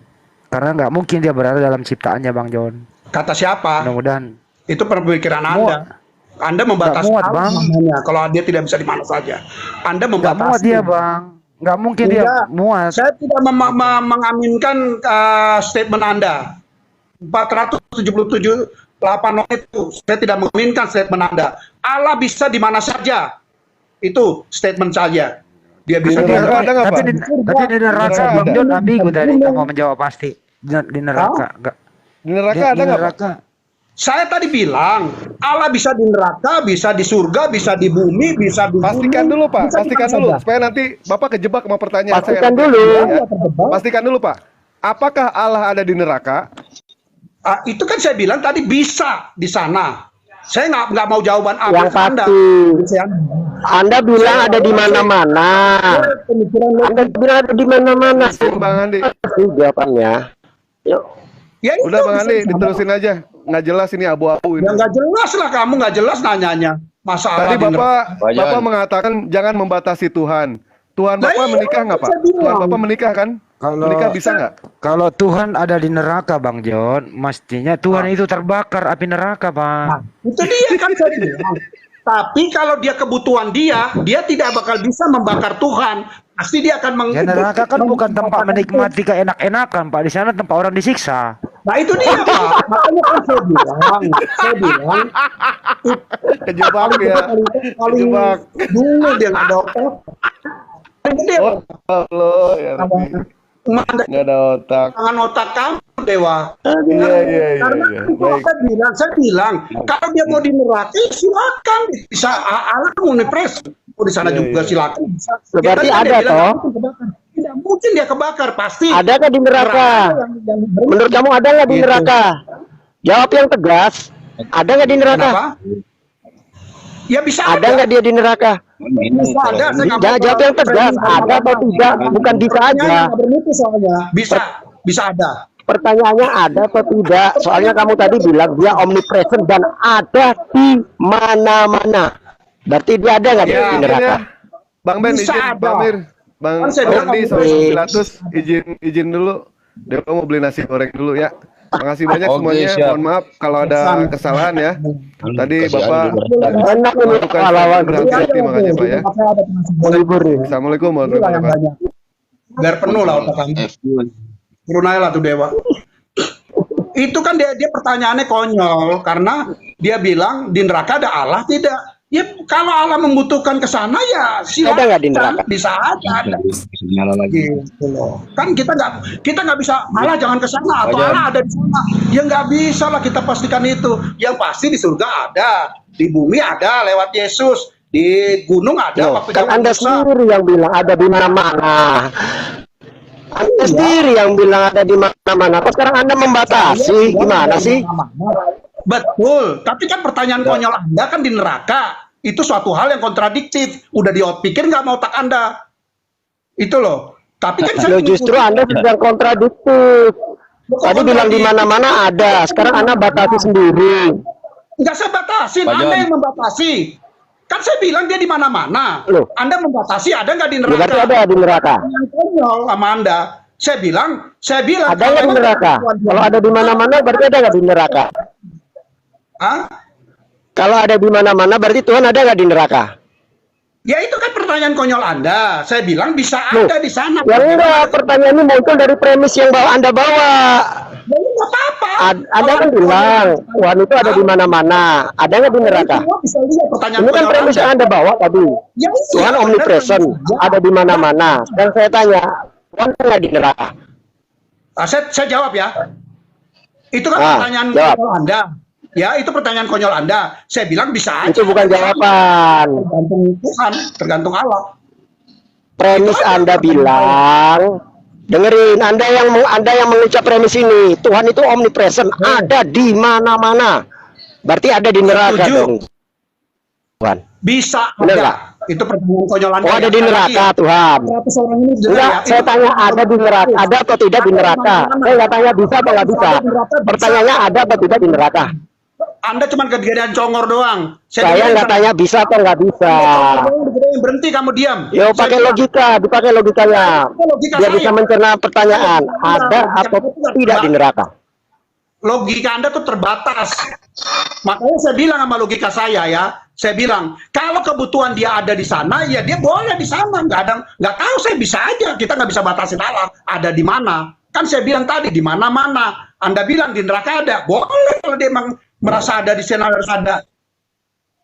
E: karena nggak mungkin dia berada dalam ciptaannya Bang John.
A: kata siapa?
E: Mudah-mudahan
A: Itu pemikiran Anda.
E: Muat.
A: Anda membatasi
E: Nggak muat,
A: Allah
E: Bang.
A: namanya. Kalau dia tidak bisa di mana saja. Anda
E: nggak
A: membatasi.
E: muat dia Bang, nggak mungkin dia
A: Tidak.
E: muat.
A: Saya tidak mengaminkan statement Anda. 477 itu saya tidak mengaminkan statement Anda. Allah bisa di mana saja. Itu statement saya. Dia bisa
C: Di neraka ada nggak, Pak?
E: Tapi di neraka
C: Neraka
E: Bang
C: ada.
E: John ambigu tadi nggak mau menjawab pasti. Di neraka nggak.
C: Di neraka
E: Di
C: ada nggak Pak?
E: neraka.
A: Saya tadi bilang Allah bisa di neraka, bisa di surga, bisa di bumi, bisa di
C: Pastikan
A: gunung,
C: dulu Pak,
A: bisa di
C: pastikan
A: mana
C: dulu
A: saja.
C: supaya nanti Bapak kejebak sama pertanyaan
D: Pastikan
C: saya.
D: dulu.
C: Ya. Pastikan dulu Pak. Apakah Allah ada di neraka?
A: Itu kan saya bilang tadi bisa di sana. Saya nggak mau jawaban apa
D: Yang pasti. Anda bilang ada di mana-mana. Anda bilang ada di mana-mana.
C: Bang Andi.
D: Itu jawabannya. Yuk.
A: Ya, itu
C: Udah Bang
A: bisa
C: Andi,
A: di sana.
C: diterusin aja. nggak jelas ini, abu-abu ini.
A: Ya nggak jelas lah, kamu nggak jelas nanyanya. Masalah
C: Tadi
A: di neraka.
C: Bapak mengatakan jangan membatasi Tuhan. Tuhan
A: Nah,
C: Bapak
A: iya,
C: menikah nggak, Pak?
A: saya bilang.
C: Tuhan Bapak menikah kan? Menikah bisa nggak?
E: Kalau Tuhan ada di neraka, Bang John, mestinya Tuhan itu terbakar api neraka, Pak.
A: Nah, itu dia kan saya bilang. Tapi kalau dia kebutuhan dia tidak bakal bisa membakar Tuhan. Pasti dia akan
E: Ya neraka kan bukan tempat menikmati keenak-enakan, Pak. Di sana tempat orang disiksa.
A: Nah itu dia Pak. Makanya kan saya bilang
C: Kejebak ya. Kejebak.
A: dulu dia nggak ada otak. Dia
C: Oh, Allah ya Rabbi. Nggak ada otak.
A: tangan otak kamu Dewa.
C: Iya.
A: Karena itu
C: Baik.
A: saya bilang kalau dia mau di neraka silakan, bisa Allah omnipres. Mau di sana
C: Iya,
A: juga
C: iya.
A: silakan. Bisa.
D: Berarti
A: Ya, tadi dia
D: ada,
A: bilang,
D: toh?
A: nggak mungkin kebakar. Tidak mungkin dia kebakar, pasti.
D: Ada nggak di neraka?
A: yang berhenti.
D: Menurut kamu ada nggak di
A: Gitu.
D: neraka? Jawab yang tegas. Ada nggak di neraka?
A: Kenapa? Ya bisa
D: Ada nggak dia di neraka?
A: Bisa ada. Saya nggak
D: Jangan
A: mau
D: jawab yang tegas. Ada atau tidak? Bukan bisa aja.
A: Pertanyaannya nggak bermutu soalnya. Bisa ada.
D: Pertanyaannya ada atau tidak? Soalnya kamu tadi bilang dia omnipresent dan ada di mana-mana. Berarti dia ada nggak
A: Ya,
D: di
C: Izin
D: neraka?
C: ya. Bang Ben
A: Bisa
C: izin,
A: ada.
C: Bang Mir, Bang
A: Kan saya bilang
C: Randy sama
D: omnipres.
C: Pilatus izin dulu. Dewa mau beli nasi goreng dulu ya. Makasih banyak
B: Oke,
C: semuanya.
B: siap.
C: Mohon maaf kalau ada kesalahan ya. Tadi Bapak
D: Enak ini
C: melakukan
D: pahlawan
C: berhati hati, makasih Pak ya.
D: menghibur ini.
C: Assalamualaikum warahmatullahi wabarakatuh.
A: Biar penuh lah otak kamu. Turun aja lah tuh Dewa. Itu kan dia pertanyaannya konyol karena dia bilang di neraka ada Allah tidak. Ya kalau Allah membutuhkan ke sana ya silakan.
D: Ada nggak di neraka?
A: Bisa aja ada. Gitu loh. Kan kita nggak bisa Allah jangan ke sana atau Allah ada di sana. Ya nggak bisa lah kita pastikan itu. Yang pasti di surga ada, di bumi ada lewat Yesus, di gunung ada
D: Loh,
A: waktu
D: kan
A: zaman
D: Anda
A: Musa.
D: sendiri yang bilang ada di mana-mana. Anda sendiri yang bilang ada di mana-mana. Kok sekarang Anda membatasi? Gimana sih?
A: Betul, tapi kan pertanyaan konyol Anda kan di neraka. Itu suatu hal yang kontradiktif. Udah dipikir nggak mau otak Anda. Itu loh. Tapi kan
D: Loh, justru Anda sedang kontradiktif. Tadi bilang di mana-mana ada. Sekarang Anda batasi sendiri.
A: nggak saya batasin,
B: Pak
A: Anda
B: John.
A: yang membatasi. Kan saya bilang dia di mana-mana.
D: Loh.
A: Anda membatasi ada nggak di
D: Ya,
A: neraka?
D: berarti ada di neraka.
A: Yang konyol sama Anda. Saya bilang
D: Ada nggak di
A: kalau
D: neraka? Kalau ada di mana-mana berarti ada nggak di neraka?
A: Hah?
D: Kalau ada di mana-mana berarti Tuhan ada nggak di neraka?
A: Ya itu kan pertanyaan konyol Anda. Saya bilang bisa
D: Loh,
A: ada di sana.
D: Ya enggak, pertanyaan ini muncul dari premis yang Anda bawa.
A: Ya, nggak apa-apa.
D: Anda kan bilang Tuhan itu ada di mana-mana. Ada nggak di neraka?
A: Semua bisa lihat pertanyaan
D: Ini kan
A: konyol
D: premis
A: Anda.
D: yang Anda bawa tadi.
A: Ya, iya,
D: Tuhan
A: benar,
D: omnipresent,
A: benar.
D: ada di mana-mana. Dan saya tanya, Tuhan ada nggak di neraka?
A: Saya jawab ya. Itu kan
D: Ah,
A: pertanyaan
D: jawab.
A: konyol Anda. Ya, itu pertanyaan konyol Anda. Saya bilang bisa aja.
D: Itu bukan jawaban.
A: Tergantung Tuhan, tergantung Allah.
D: Premis
A: Itu aja.
D: Anda bilang, dengerin, Anda yang mengucap premis ini, Tuhan itu omnipresent, ada di mana-mana. Berarti ada di neraka
A: Setuju.
D: dong. Tuhan.
A: Bisa
D: Benar
A: ada.
D: nggak?
A: Itu pertanyaan konyol Anda.
D: Oh, ada
A: ya.
D: di
A: Sekali
D: neraka
A: lagi ya.
D: Tuhan.
A: 100 orang ini dengar
D: Enggak,
A: ya.
D: saya
A: Itu
D: tanya ada di neraka, ada atau tidak di neraka? Saya nggak tanya bisa atau nggak bisa. Pertanyaannya ada atau tidak di neraka?
A: Anda cuma kegedean congor doang.
D: Saya nggak tanya bisa atau nggak bisa.
A: Berhenti kamu diam.
D: Yo, pakai
A: Saya
D: logika, dipakai logikanya.
A: logika
D: Biar
A: saya.
D: bisa mencerna pertanyaan, ada atau tidak di neraka?
A: Logika Anda tuh terbatas. Makanya saya bilang sama logika saya ya, saya bilang kalau kebutuhan dia ada di sana, ya dia boleh di sana. Nggak tahu, saya bisa aja. Kita nggak bisa batasin Allah ada di mana. Kan saya bilang tadi di mana-mana. Anda bilang di neraka ada, boleh kalau dia emang merasa ada di sana harus ada.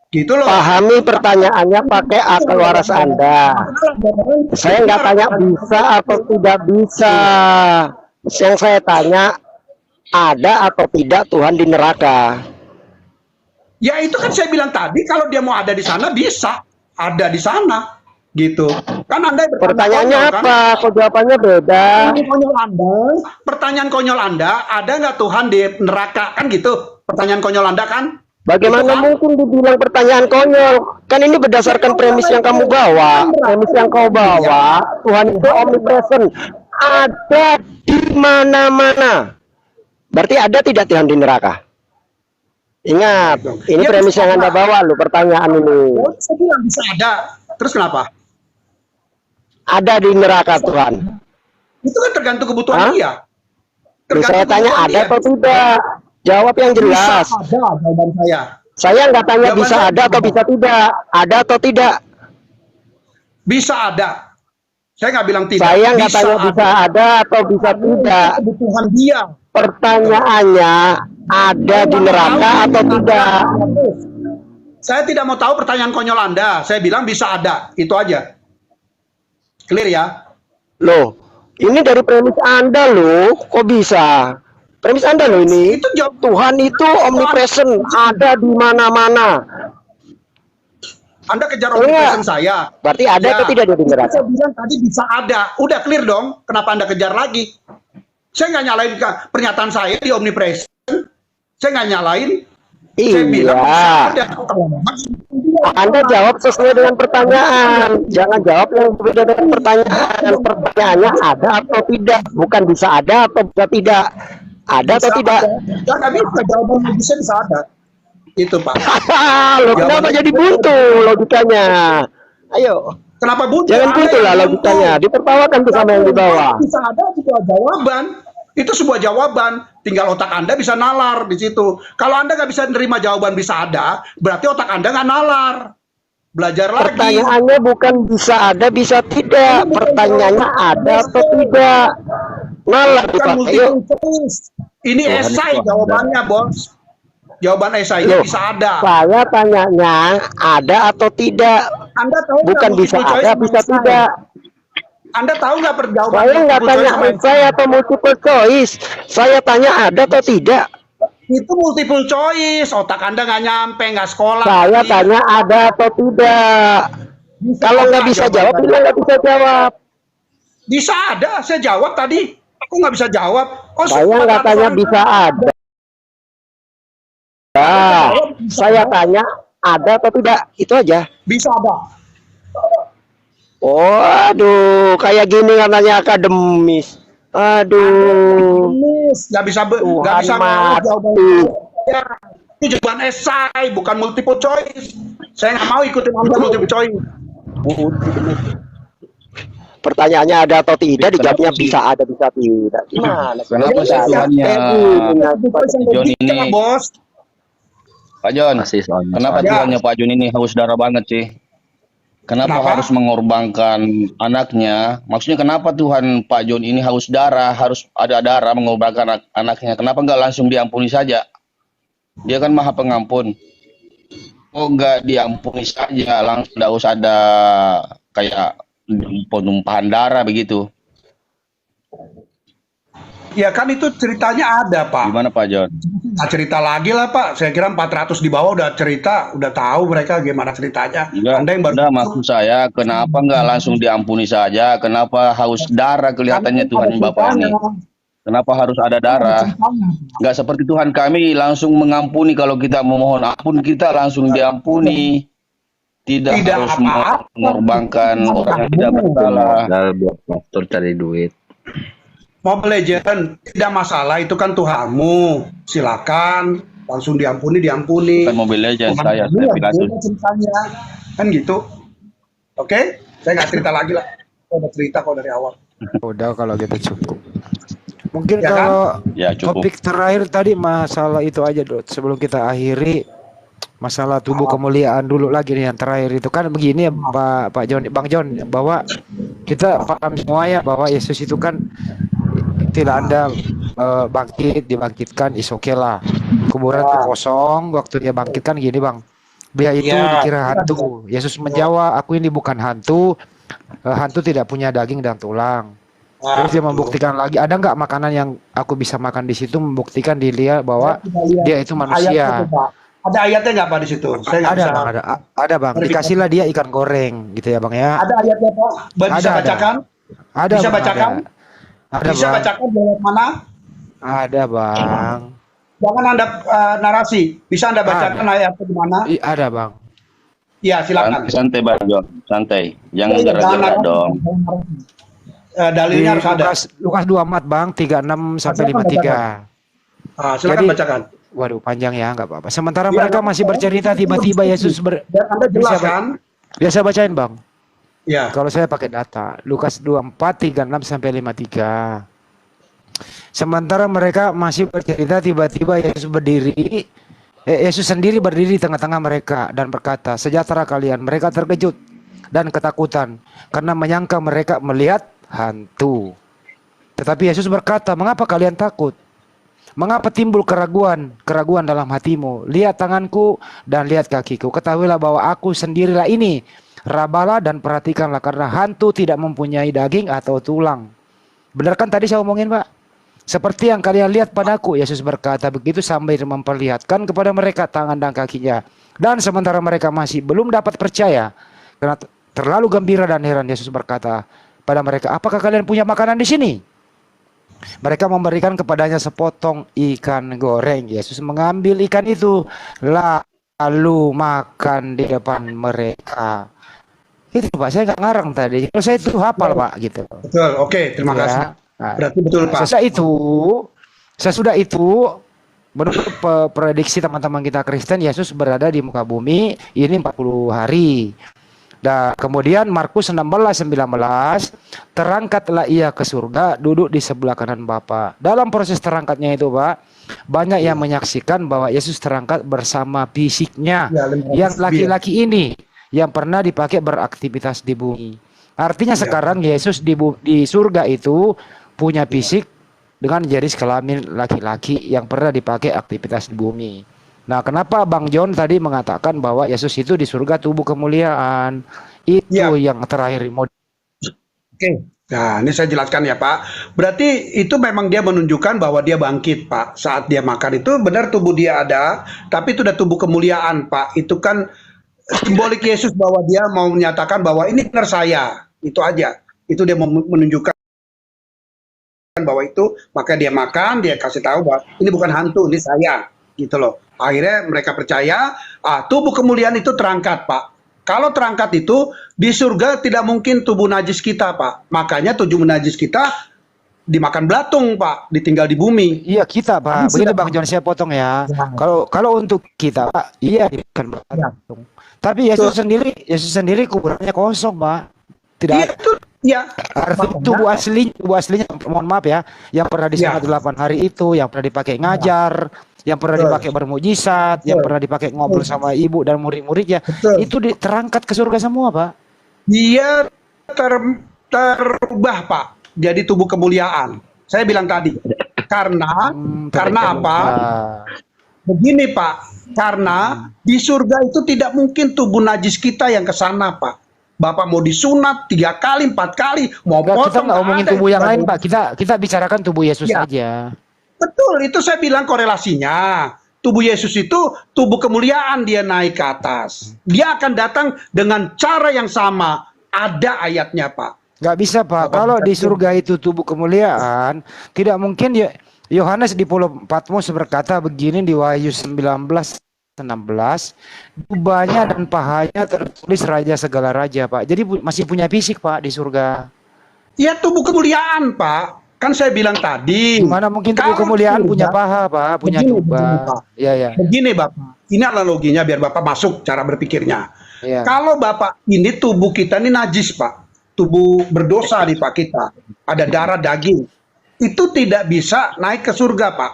A: Gitu loh.
D: Pahami pertanyaannya pakai akal waras Anda. Saya nggak tanya bisa atau tidak bisa. Yang saya tanya ada atau tidak Tuhan di neraka.
A: Ya itu kan saya bilang tadi kalau dia mau ada di sana bisa ada di sana gitu. Kan Anda bertanya
D: Pertanyaannya
A: konyol, kan?
D: apa? Kok jawabannya beda?
A: Pertanyaan konyol Anda, ada nggak Tuhan di neraka kan gitu? Pertanyaan konyol Anda kan?
D: Bagaimana
A: Itu kan?
D: mungkin dibilang pertanyaan konyol? Kan ini berdasarkan premis yang kamu bawa. Premis yang kau bawa, Tuhan itu omnipresent. Ada di mana-mana. Berarti ada tidak Tuhan di neraka? Ingat, ini
A: Ya,
D: premis yang Anda bawa lo pertanyaan ini.
A: Saya bilang bisa ada. Terus kenapa?
D: Ada di neraka Tuhan.
A: Itu kan tergantung kebutuhan
D: Hah?
A: dia.
D: Loh, saya tanya
A: kebutuhan
D: ada
A: dia.
D: atau tidak. Jawab yang
A: Bisa
D: jelas.
A: ada jawaban saya.
D: Saya nggak tanya
A: Jawaban
D: bisa
A: saya
D: ada atau
A: ada.
D: bisa tidak. Ada atau tidak.
A: Bisa ada. Saya nggak bilang tidak.
D: Saya nggak tanya bisa ada atau bisa
A: Itu
D: tidak.
A: kebutuhan dia.
D: Pertanyaannya ada di neraka atau tidak.
A: Saya tidak mau tahu pertanyaan konyol Anda. Saya bilang bisa ada. Itu aja. Clear ya?
D: Loh, ini dari premis Anda loh. Kok bisa? Premis Anda loh ini.
A: Itu jawab.
D: Tuhan itu omnipresent, ada di mana-mana.
A: Anda kejar
D: Iya.
A: omnipresent saya.
D: Berarti ada
A: Ya,
D: atau tidak dia di
A: itu
D: neraka?
A: saya bilang tadi bisa ada. Udah clear dong. Kenapa Anda kejar lagi? Saya nggak nyalain pernyataan saya di omnipresent. Saya nggak nyalain. Saya bilang bisa
D: Iya.
A: ada.
D: Anda jawab sesuai dengan pertanyaan. Jangan jawab yang berbeda dengan pertanyaan. Pertanyaannya ada atau tidak. Bukan bisa ada atau bisa tidak. Ada atau tidak.
A: Ya, nggak bisa. Jawaban bisa bisa ada. Itu Pak.
D: Loh, kenapa jadi buntu logikanya? Ayo.
A: Kenapa buntu?
D: Jangan
A: Anda
D: buntu
A: yang
D: lah
A: buntu.
D: logikanya. Dipertawakan tuh sama yang di bawah.
A: Bisa ada sebuah jawaban. Itu sebuah jawaban. Tinggal otak Anda bisa nalar di situ. Kalau Anda nggak bisa nerima jawaban bisa ada, berarti otak Anda nggak nalar. Belajar lagi.
D: Pertanyaannya bukan bisa ada, bisa tidak. Pertanyaannya ada atau tidak. Nalar
A: Bukan
D: Pak. Ayo.
A: multiple choice. Ini esai jawabannya, Bos. Jawaban esainya
D: Loh,
A: bisa ada.
D: Saya tanyanya ada atau tidak.
A: Anda tahu nggak
D: Bukan bisa
A: multiple choice
D: ada,
A: sama
D: bisa
A: esai?
D: tidak.
A: Anda tahu nggak perjawaban
D: Saya nggak
A: multiple
D: tanya
A: choice sama
D: esai atau multiple choice. Saya tanya ada atau tidak.
A: Itu multiple choice. Otak Anda nggak nyampe, nggak sekolah.
D: Saya
A: tadi.
D: tanya ada atau tidak. Kalau nggak bisa jawab, bilang nggak bisa jawab.
A: Bisa ada, saya jawab tadi. Aku nggak bisa jawab. Oh,
D: Saya nggak tanya bisa ada. Saya tanya ada atau tidak. Itu aja.
A: Bisa ada.
D: Waduh, kayak gini katanya akademis. Aduh,
A: Nggak bisa nggak
D: Tuhan
A: bisa
D: mati.
A: jawaban. Ya, itu jawaban esai, bukan multiple choice. Saya nggak mau ikutin Anda multiple choice.
D: Pertanyaannya ada atau tidak, dijawabnya bisa ada, bisa tidak. Gimana?
B: Kenapa sih Tuhannya? John ini-
A: Bos.
B: Pak John,
F: Masih soalnya.
B: kenapa
A: Ya.
B: Tuhannya Pak John ini haus darah banget sih? Kenapa
A: Kenapa?
B: harus mengorbankan anaknya? Maksudnya kenapa Tuhan Pak John ini haus darah, harus ada darah mengorbankan anaknya? Kenapa nggak langsung diampuni saja? Dia kan Maha Pengampun. Oh nggak diampuni saja, langsung nggak usah ada kayak penumpahan darah begitu.
A: Ya kan itu ceritanya ada, Pak.
B: Gimana Pak John?
A: Nah, cerita lagi lah, Pak. Saya kira 400 di bawah udah cerita, udah tahu mereka gimana ceritanya. Anda yang baru
B: Enggak, maksud saya kenapa nggak langsung diampuni saja? Kenapa haus darah kelihatannya Tuhan Bapak ini? Kenapa harus ada darah? Nggak seperti Tuhan kami langsung mengampuni, kalau kita memohon ampun kita langsung diampuni. Tidak
A: Tidak
B: harus
A: apa-apa.
B: mengorbankan orang yang tidak bersalah.
F: Modal buat pastor cari duit.
A: Mobile Legend tidak masalah, itu kan Tuhanmu. Silakan langsung diampuni.
B: Bukan Mobile Legends, saya Pilatus.
A: Beda ceritanya. Kan gitu. Oke? Saya nggak cerita lagi lah. Saya udah cerita kok dari awal.
E: Udah kalau gitu cukup. Mungkin
A: Ya kan?
E: kalau
B: Ya cukup.
E: topik terakhir tadi masalah itu aja, Dot. Sebelum kita akhiri, masalah tubuh kemuliaan dulu lagi nih yang terakhir itu kan begini ya Pak John, Bang John, bahwa kita paham semua ya bahwa Yesus itu kan tidak ada dibangkitkan is oke lah. Kuburan tuh kosong, waktu dia bangkit kan gini Bang. Dia itu
A: Ya.
E: dikira hantu. Yesus menjawab, aku ini bukan hantu. Hantu tidak punya daging dan tulang. Terus dia membuktikan lagi, ada nggak makanan yang aku bisa makan di situ, membuktikan di dia bahwa dia itu manusia.
A: Ada ayatnya nggak Pak di situ? Saya nggak
E: Ada
A: bisa.
E: Bang, ada Bang. Dikasihlah dia ikan goreng gitu ya Bang ya.
A: Ada ayatnya Pak? Bisa
E: Ada.
A: bacakan?
E: Ada
A: Bisa
E: Bang,
A: bacakan?
E: Ada
A: Bisa
E: Bang.
A: bacakan ayat mana?
E: Ada Bang.
A: Jangan Anda narasi. Bisa Anda bacakan ayatnya di mana?
E: Ada Bang.
A: Iya, silakan.
B: Santai Pak John, santai. Jangan
A: Jangan
B: gerak-gerak
A: narasi.
B: dong.
A: Dalilnya harus ada.
E: Lukas 24 Bang, 36 sampai 53.
A: Silakan
E: Jadi,
A: bacakan.
E: Waduh, panjang ya, nggak apa-apa. Sementara
A: Ya,
E: mereka masih bercerita, tiba-tiba Yesus
A: biar Anda jelas kan?
E: Biasa bacain, Bang.
A: Ya.
E: Kalau saya pakai data, Lukas 24, 36 sampai 53. Sementara mereka masih bercerita, tiba-tiba Yesus berdiri. Yesus sendiri berdiri di tengah-tengah mereka dan berkata, "Sejahtera kalian." Mereka terkejut dan ketakutan karena menyangka mereka melihat hantu. Tetapi Yesus berkata, "Mengapa kalian takut? Mengapa timbul keraguan dalam hatimu? Lihat tanganku dan lihat kakiku. Ketahuilah bahwa aku sendirilah ini. Rabalah dan perhatikanlah, karena hantu tidak mempunyai daging atau tulang." Benar kan tadi saya omongin, Pak? Seperti yang kalian lihat padaku, Yesus berkata begitu sambil memperlihatkan kepada mereka tangan dan kakinya. Dan sementara mereka masih belum dapat percaya, karena terlalu gembira dan heran, Yesus berkata pada mereka, "Apakah kalian punya makanan di sini?" Mereka memberikan kepadanya sepotong ikan goreng. Yesus mengambil ikan itu lalu makan di depan mereka. Itu Pak, saya nggak ngarang tadi. Kalau saya itu hafal Pak, gitu.
A: Betul. Oke, terima
E: Ya.
A: kasih.
E: Nah,
A: Berarti betul, Pak.
E: sesudah itu, menurut prediksi teman-teman kita Kristen, Yesus berada di muka bumi ini 40 hari. Dan kemudian Markus 16:19, terangkatlah ia ke surga, duduk di sebelah kanan Bapa. Dalam proses terangkatnya itu, Pak, banyak yang menyaksikan bahwa Yesus terangkat bersama fisiknya,
A: Ya, 500
E: yang laki-laki ini yang pernah dipakai beraktivitas di bumi. Artinya sekarang Yesus di surga itu punya fisik dengan jenis kelamin laki-laki yang pernah dipakai aktivitas di bumi. Nah, kenapa Bang John tadi mengatakan bahwa Yesus itu di surga tubuh kemuliaan? Itu yang terakhir.
A: Oke. Nah, ini saya jelaskan ya, Pak. Berarti itu memang dia menunjukkan bahwa dia bangkit, Pak. Saat dia makan itu benar tubuh dia ada, tapi itu udah tubuh kemuliaan, Pak. Itu kan simbolik Yesus bahwa dia mau menyatakan bahwa ini benar saya. Itu aja. Itu dia menunjukkan bahwa itu, maka dia makan, dia kasih tahu bahwa ini bukan hantu, ini saya. Gitu loh. Akhirnya mereka percaya, tubuh kemuliaan itu terangkat, Pak. Kalau terangkat itu, di surga tidak mungkin tubuh najis kita, Pak. Makanya tubuh najis kita dimakan belatung, Pak. Ditinggal di bumi.
E: Iya, kita, Pak. Begini Bang John, saya potong ya. Kalau untuk kita, Pak, iya dimakan belatung. Tapi Yesus sendiri kuburannya kosong, Pak. Tidak ada. Arti tubuh aslinya, mohon maaf ya, yang pernah disunat 8 hari itu, yang pernah dipakai ngajar, yang pernah dipakai bermujizat, yang pernah dipakai ngobrol sama ibu dan murid-muridnya, itu terangkat ke surga semua, Pak.
A: Dia terubah, Pak, jadi tubuh kemuliaan. Saya bilang tadi, karena apa? Begini, Pak, karena di surga itu tidak mungkin tubuh najis kita yang ke sana, Pak. Bapak mau disunat 3 kali, 4 kali, mau
E: Kita
A: potong.
E: nggak ngomongin tubuh yang lain, Pak. Kita bicarakan tubuh Yesus aja.
A: Betul, itu saya bilang korelasinya. Tubuh Yesus itu tubuh kemuliaan, dia naik ke atas. Dia akan datang dengan cara yang sama. Ada ayatnya, Pak.
E: Nggak bisa, Pak. Kalau di surga itu tubuh kemuliaan, tidak mungkin Yohanes di Pulau Patmos berkata begini di Wahyu 19:16, jubahnya dan pahanya tertulis raja segala raja, Pak. Jadi masih punya fisik, Pak, di surga.
A: Ya, tubuh kemuliaan, Pak. Kan saya bilang tadi.
E: Gimana mungkin tubuh kemuliaan punya paha, Pak, punya jubah. Iya.
A: Begini, Bapak. Ini analoginya biar Bapak masuk cara berpikirnya.
E: Ya.
A: Kalau Bapak, ini tubuh kita ini najis, Pak. Tubuh berdosa di Pak kita. Ada darah daging. Itu tidak bisa naik ke surga, Pak.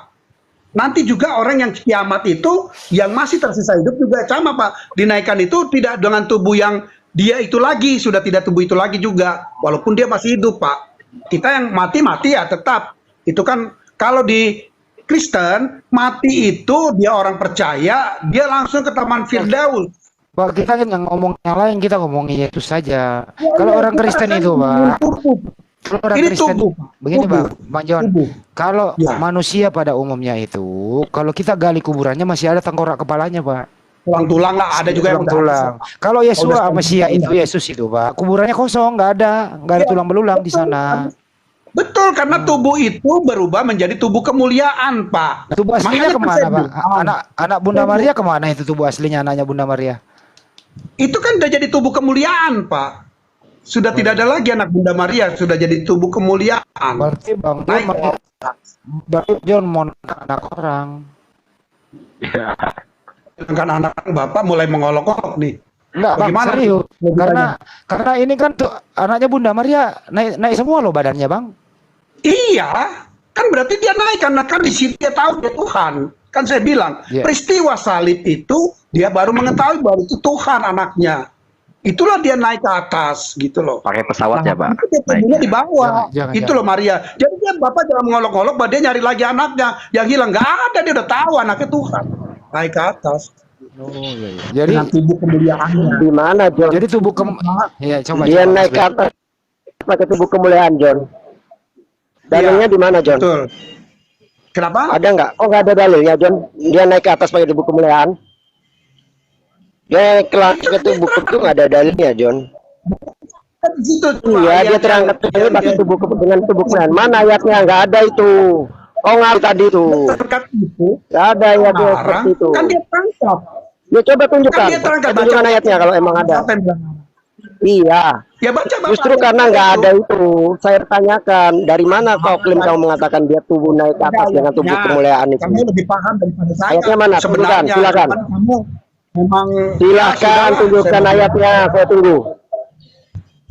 A: Nanti juga orang yang kiamat itu, yang masih tersisa hidup juga sama, Pak. Dinaikkan itu tidak dengan tubuh yang dia itu lagi, sudah tidak tubuh itu lagi juga. Walaupun dia masih hidup, Pak. Kita yang mati ya tetap. Itu kan kalau di Kristen, mati itu dia orang percaya, dia langsung ke Taman Firdaus.
E: Pak, kita nggak ngomong yang lain, kita ngomongin Yesus saja. Kalau orang Kristen itu, Pak. Kalau orang
A: Ini
E: Kristen,
A: tubuh.
E: begini
A: Tubuh.
E: Bang John.
A: Tubuh.
E: Kalau
A: Ya.
E: manusia pada umumnya itu, kalau kita gali kuburannya masih ada tengkorak kepalanya, Pak.
A: Tulang-tulang lah, ada juga yang
E: tulang. Kalau Yesus Mesia itu, Yesus itu, Pak, kuburannya kosong, nggak ada tulang belulang di sana.
A: Betul, karena tubuh itu berubah menjadi tubuh kemuliaan, Pak.
E: Tubuh aslinya
A: Makanya
E: kemana,
A: saya
E: Pak?
A: bilang,
E: Anak Bunda Maria kemana itu tubuh aslinya anaknya Bunda Maria?
A: itu kan udah jadi tubuh kemuliaan, Pak. Sudah tidak ada lagi anak Bunda Maria, sudah jadi tubuh kemuliaan.
E: Berarti Bang
A: Naik.
E: John mau anak orang.
A: Sedangkan anak Bapak mulai mengolok-olok nih.
E: Enggak, Bang,
A: Bagaimana
E: serius.
A: logikanya?
E: Karena ini kan tuh anaknya Bunda Maria naik semua loh badannya, Bang.
A: Iya, kan berarti dia naik karena kan di situ dia tahu dia Tuhan. Kan saya bilang,
E: Iya.
A: peristiwa salib itu dia baru mengetahui bahwa itu Tuhan anaknya. Itulah dia naik ke atas gitu loh.
F: Pakai pesawat ya, Pak?
A: Itu dia tubuhnya di bawah.
E: Jangan,
A: Itu
E: jangan.
A: loh Maria. Jadi dia Bapak jangan mengolok-olok bahwa dia nyari lagi anaknya. Yang hilang nggak ada, dia udah tahu anaknya Tuhan. Naik ke atas.
E: Oh, iya, iya. Jadi
A: Dengan tubuh kemuliaannya.
D: Di mana, John?
E: jadi tubuh ya coba
D: Dia
E: coba,
D: naik ke
E: Mas
D: atas pakai tubuh kemuliaan, John. Dalilnya di mana, John?
A: Betul. Kenapa?
D: Ada nggak? Oh, nggak ada dalilnya, John. Dia naik ke atas pakai tubuh kemuliaan. Dia naik ke tubuh itu nggak ada dalilnya, John.
A: Kan di situ tuh,
D: Iya, dia
A: ayatnya.
D: terangkat ini pakai tubuh dengan tubuh kemuliaan. Mana ayatnya? Nggak ada itu. Oh, nggak tadi tuh.
A: Terangkat itu.
D: Nggak ada ayatnya
A: Marah,
D: seperti itu.
A: kan dia tangkap.
D: Ya coba tunjukkan.
A: Kan dia terangkat
D: Tunjukkan ayatnya kalau emang ada.
A: Siapa yang bilang?
D: Iya.
A: Ya baca Bapak.
D: Justru karena nggak ada itu, saya tanyakan dari mana kau klaim kamu mengatakan dia tubuh naik ke atas dengan tubuh kemuliaan itu?
A: Kamu lebih paham daripada saya.
D: Ayatnya mana? Tunjukkan, silakan.
A: cuman kamu memang
D: Silahkan
A: ya,
D: tunjukkan
A: saya-
D: ayatnya, saya tunggu.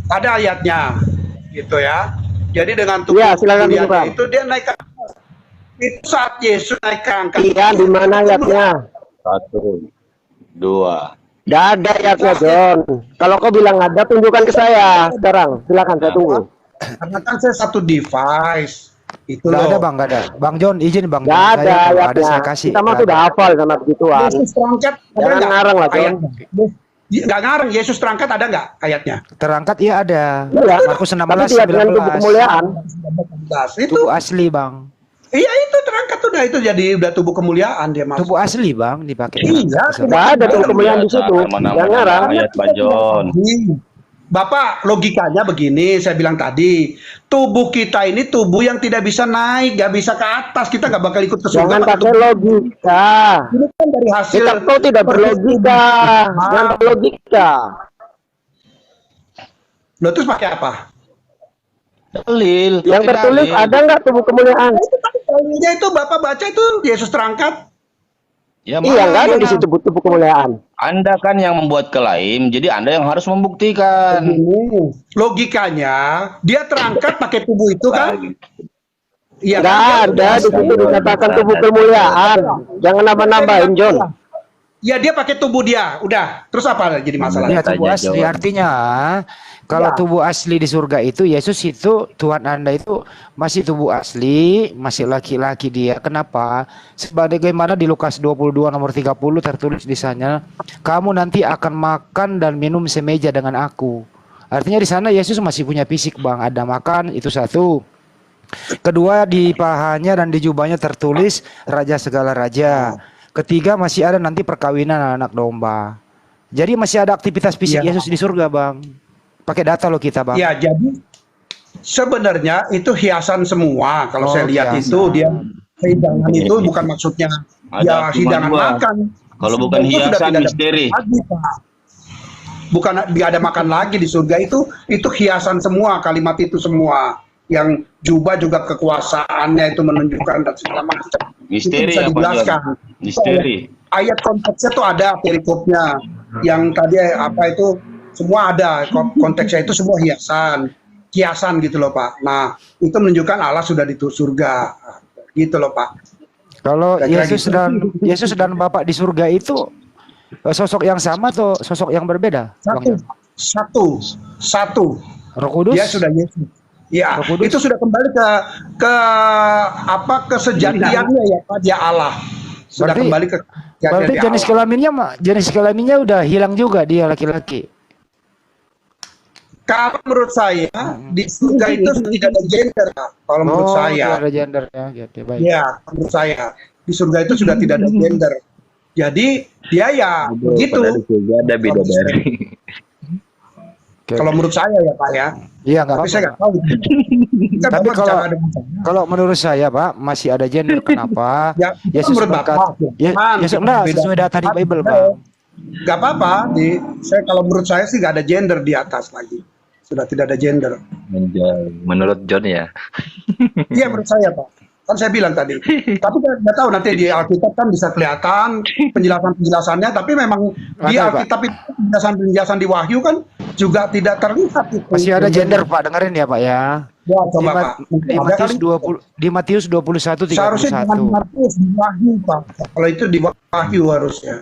A: Ada ayatnya, gitu ya. Jadi dengan tubuh
D: Iya, silakan
A: kemuliaannya
D: tunjukkan.
A: itu dia naik ke atas. Itu saat Yesus naik ke angkat.
D: Iya, di mana ayatnya?
B: 1, 2.
D: Nggak ada ayatnya, John. Kalau kau bilang ada, tunjukkan ke saya sekarang. Silakan, saya tunggu.
A: Karena kan saya satu device. Itu
E: Nggak
A: loh.
E: ada, Bang, nggak ada. Bang John, izin Bang
D: Nggak
E: John.
D: ada
E: Saya kalau ada
D: ayatnya.
E: saya kasih.
D: Kita mah
E: Nggak
D: sudah
E: ada.
D: hafal sama begituan.
A: Yesus terangkat ada
D: Jangan
A: nggak
D: ngarang lah, John.
A: ayatnya? Nggak ngarang. Yesus terangkat ada nggak ayatnya?
E: Terangkat iya ada.
D: Iya.
E: Markus
D: Tapi
E: 16
D: dia dengan tubuh
E: 19.
D: kemuliaan.
A: Itu
E: Tubuh asli, Bang.
A: iya itu terangkat udah itu jadi udah tubuh kemuliaan dia masuk.
E: Tubuh asli, Bang, dipakai.
A: Iya,
D: Nggak ada tubuh kemuliaan di situ. Jangan ngarang.
B: Ayat Pak John.
A: Bapak, logikanya begini, saya bilang tadi, tubuh kita ini tubuh yang tidak bisa naik, nggak bisa ke atas, kita nggak bakal ikut ke surga.
D: Jangan pakai logika.
A: Ini kan dari hasil.
D: Kita kau tidak berlogika. Jangan berlogika.
A: Loh, terus pakai apa?
B: Dalil.
D: Yang
B: pakai
D: tertulis
B: dalil.
D: ada nggak tubuh kemuliaan?
A: Itu tadi dalilnya itu Bapak baca itu Yesus terangkat.
B: Ya,
D: Iya, nggak ada
B: mana?
D: di situ tubuh kemuliaan.
B: Anda kan yang membuat klaim, jadi Anda yang harus membuktikan.
A: Logikanya dia terangkat pakai tubuh itu kan? Iya.
D: Nggak
A: kan?
D: ada di situ dikatakan tubuh kemuliaan. Jangan nambah-nambahin, John.
A: Ya dia pakai tubuh dia, udah. Terus apa jadi masalah?
E: Iya, tubuh
F: Tanya
E: asli.
F: jawab.
E: Artinya kalau
A: Ya.
E: tubuh asli di surga itu Yesus itu Tuhan Anda itu masih tubuh asli, masih laki-laki dia. Kenapa? Sebagaimana di Lukas 22 nomor 30 tertulis di sana, kamu nanti akan makan dan minum semeja dengan aku. Artinya di sana Yesus masih punya fisik, Bang. Ada makan, itu satu. Kedua, di pahanya dan di jubahnya tertulis Raja segala raja. Ketiga, masih ada nanti perkawinan anak domba. Jadi masih ada aktivitas fisik
A: Iya.
E: Yesus di surga, Bang. Pakai data lo kita, Bang.
A: Ya, jadi sebenarnya itu hiasan semua. Kalau
E: Oh,
A: saya lihat
E: hiasan.
A: itu dia hidangan itu bukan maksudnya
B: Ada
A: ya
B: cuma
A: hidangan
B: dua.
A: makan.
B: Kalau bukan
A: Itu sudah
B: hiasan,
A: tidak ada
B: misteri.
A: lagi, Pak. Bukan tidak ada makan lagi di surga itu hiasan semua kalimat itu semua. Yang jubah juga kekuasaannya itu menunjukkan dan segala macam.
B: Misteri
A: Itu bisa
B: ya, Pak
A: dijelaskan.
B: John. Misteri.
A: Ayat konteksnya tuh ada perikopnya. Yang tadi apa itu semua ada konteksnya itu semua kiasan gitu loh Pak. Nah itu menunjukkan Allah sudah di surga gitu loh Pak.
E: Kalau
A: Kira-kira
E: Yesus dan Bapak di surga itu sosok yang sama atau sosok yang berbeda, Bang?
A: Satu.
E: Roh Kudus?
A: Dia sudah Yesus. Ya,
E: Roh Kudus.
A: itu sudah kembali ke apa kesejatiannya ya Pak, dia Allah. Sudah
E: Berarti-
A: kembali ke
E: Berarti
A: dia
E: jenis
A: Allah.
E: kelaminnya udah hilang juga, dia laki-laki.
A: Kalau menurut saya di surga itu sudah tidak ada gender Pak. Kalau menurut
E: Oh,
A: saya.
E: tidak ada gendernya, gitu. Baik.
A: Ya, menurut saya di surga itu sudah tidak ada gender. Jadi dia ya begitu.
F: Pada di surga ada bidadari.
E: Oke.
A: Kalau menurut saya ya Pak ya.
E: Iya, nggak
A: Tapi
E: apa-apa.
A: saya nggak tahu. Kan
E: Tapi
A: Bapak
E: kalau-
A: bicara dengan saya.
E: Kalau menurut saya, Pak, masih ada gender. Kenapa?
A: Ya, itu
E: Yesus
A: menurut
E: berkata,
A: Bapak.
E: Yesus enggak sesuai data di Bible, Bang.
A: Gak apa-apa. Saya kalau menurut saya sih nggak ada gender di atas lagi. Sudah tidak ada gender.
F: Menurut John ya.
A: Iya menurut saya Pak. Kan saya bilang tadi. Tapi saya nggak tahu nanti di Alkitab kan bisa kelihatan penjelasan-penjelasannya, tapi memang di
E: Ada, Pak.
A: Alkitab itu penjelasan-penjelasan di Wahyu kan juga tidak terlihat itu.
E: Masih ada gender, Pak. Dengerin ya, Pak ya.
A: Ya,
E: Di,
A: coba
E: Ma-
A: Pak. Mungkin
E: di
A: ada
E: Matius
A: kali.
E: 20 di Matius 21
A: Seharusnya jangan di
E: 31.
A: Matius, di Wahyu Pak. Kalau itu di Wahyu harusnya.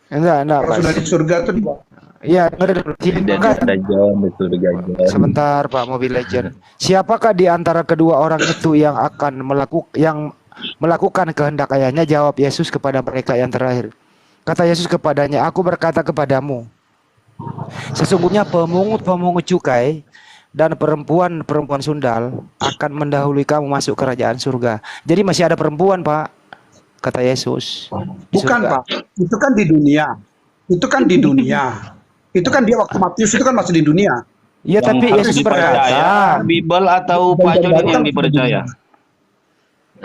E: Enggak,
A: Kalau
E: Pak.
A: sudah di surga itu di Wahyu.
E: Iya, dengerin.
F: Tidak
E: Enggak.
F: ada John di surga John.
E: Sebentar, Pak Mobile Legend. Siapakah di antara kedua orang itu yang akan melakukan kehendak ayahnya? Jawab Yesus kepada mereka yang terakhir. Kata Yesus kepadanya, aku berkata kepadamu, sesungguhnya pemungut-pemungut cukai dan perempuan-perempuan sundal akan mendahului kamu masuk kerajaan surga. Jadi masih ada perempuan, Pak, kata Yesus. Di
A: Bukan
E: surga.
A: Pak. Itu kan di dunia. Itu kan di dunia. Itu kan dia waktu Matius itu kan masih di dunia.
E: Iya, tapi
B: Yang harus
E: Yesus
B: dipercaya,
E: berkata,
B: Bible atau Pak John
A: Baru kan
B: yang
A: masih di
B: dipercaya?
A: dunia.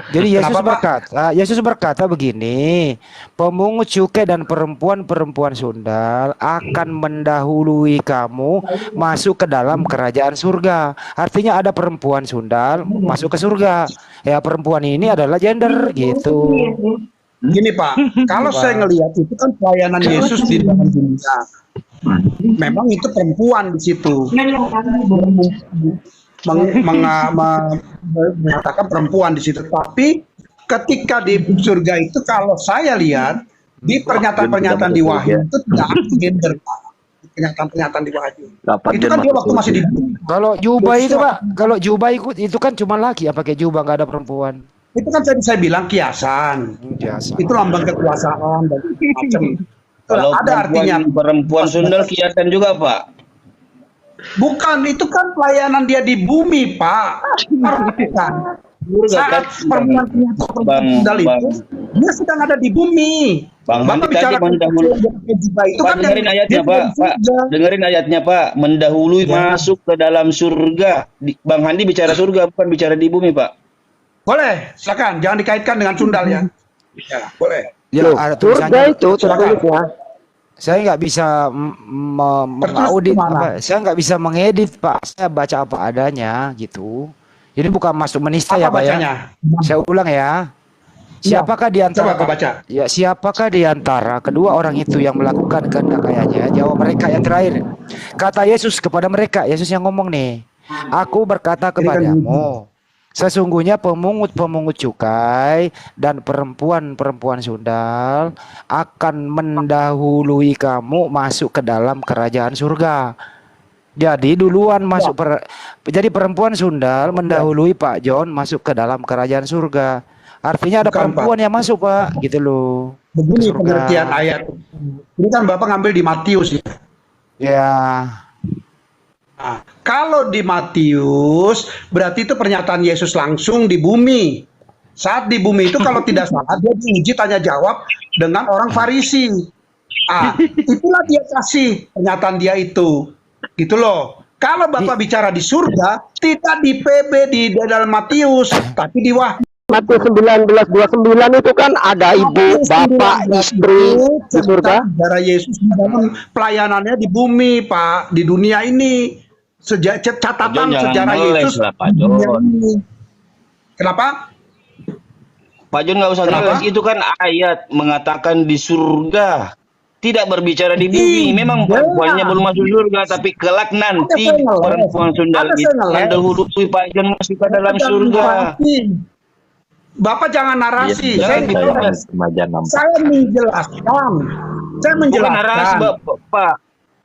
E: jadi
A: Kenapa, Pak?
E: Yesus berkata begini, pemungut cukai dan perempuan-perempuan sundal akan mendahului kamu masuk ke dalam kerajaan surga. Artinya ada perempuan sundal masuk ke surga. Ya, perempuan ini adalah gender gitu.
A: Gini Pak, kalau saya ngelihat itu kan pelayanan Yesus di dalam dunia. Memang itu perempuan di situ. Mengatakan perempuan di situ. Tapi ketika di surga itu kalau saya lihat di pernyataan-pernyataan di Wahyu itu tidak ada gender Pak. Pernyataan-pernyataan di Wahyu.
F: Kapan
A: Itu kan dia waktu masih di dunia.
E: Kalau jubah itu, Pak, kalau jubah itu kan cuma laki yang pakai jubah, nggak ada perempuan.
A: Itu kan saya bilang kiasan.
E: Biasa.
A: Itu lambang kekuasaan dan macam.
B: Kalau
A: Ada artinya.
B: perempuan sundal kiasan juga, Pak.
A: Bukan, itu kan pelayanan dia di bumi, Pak. Bukan. Saat perempuan sundal itu, dia sedang ada di bumi.
B: Bang
A: Bapak
B: Handi
A: bicara
B: tadi mendahului.
A: itu
B: Pak,
A: kan
B: dengerin ayatnya, Pak. Pak, dengerin ayatnya, Pak. Mendahului masuk ke dalam surga. Bang Handi bicara surga, bukan bicara di bumi, Pak.
A: Boleh, silakan. Jangan dikaitkan dengan sundal ya. Ya, boleh.
E: Ya,
D: Loh,
E: ada
D: surga
E: tulisannya.
D: itu tertulisnya.
E: Saya nggak bisa mengaudit,
A: kemana?
E: saya nggak bisa mengedit, Pak. Saya baca apa adanya gitu. Jadi bukan masuk menista ya,
A: Apa
E: Pak ya.
A: bacanya?
E: Saya ulang ya. Siapakah di antara
A: Coba kau baca.
E: Ya, siapakah di antara kedua orang itu yang melakukan kehendak ayahnya? Jawab mereka yang terakhir. Kata Yesus kepada mereka, Yesus yang ngomong nih. Aku berkata kepadamu, sesungguhnya pemungut-pemungut cukai dan perempuan-perempuan sundal akan mendahului kamu masuk ke dalam kerajaan surga. Jadi duluan masuk jadi perempuan sundal mendahului Pak John masuk ke dalam kerajaan surga. Artinya ada
A: Bukan,
E: perempuan yang masuk, Pak, gitu loh.
A: Begini
E: Surga.
A: pengertian ayat. Ini kan Bapak ngambil di Matius ya.
E: Ya,
A: Nah, kalau di Matius berarti itu pernyataan Yesus langsung di bumi. Saat di bumi itu kalau tidak salah dia diuji tanya jawab dengan orang Farisi. Itulah dia kasih pernyataan dia itu. Gitu loh. Kalau Bapak bicara di surga, tidak di PB di dalam Matius, tapi di Wahyu.
D: Matius 19:29 itu kan ada ibu, bapak, istri di surga.
A: Darah Yesus di dalam pelayanannya di bumi, Pak, di dunia ini. Catatan
B: John, jangan
A: sejarah
B: ngeles
A: Yesus
B: lah, Pak
A: di dunia
B: John.
A: ini. Kenapa?
B: Pak John nggak usah
A: Kenapa?
B: ngeles. Itu kan ayat mengatakan di surga. Tidak berbicara di bumi. Memang perempuannya belum masuk surga, tapi kelak nanti
A: Ada saya ngeles.
B: perempuan sundal
A: Ada
B: itu
A: saya ngeles.
B: mendahului Pak John masuk ke dalam
A: Jangan
B: surga.
A: narasi. Bapak jangan narasi.
F: Iya,
A: Saya
F: saya
A: ngeles.
F: remaja nampak.
A: Saya menjelaskan. Saya
B: Bukan narasi,
A: menjelaskan.
B: Pak.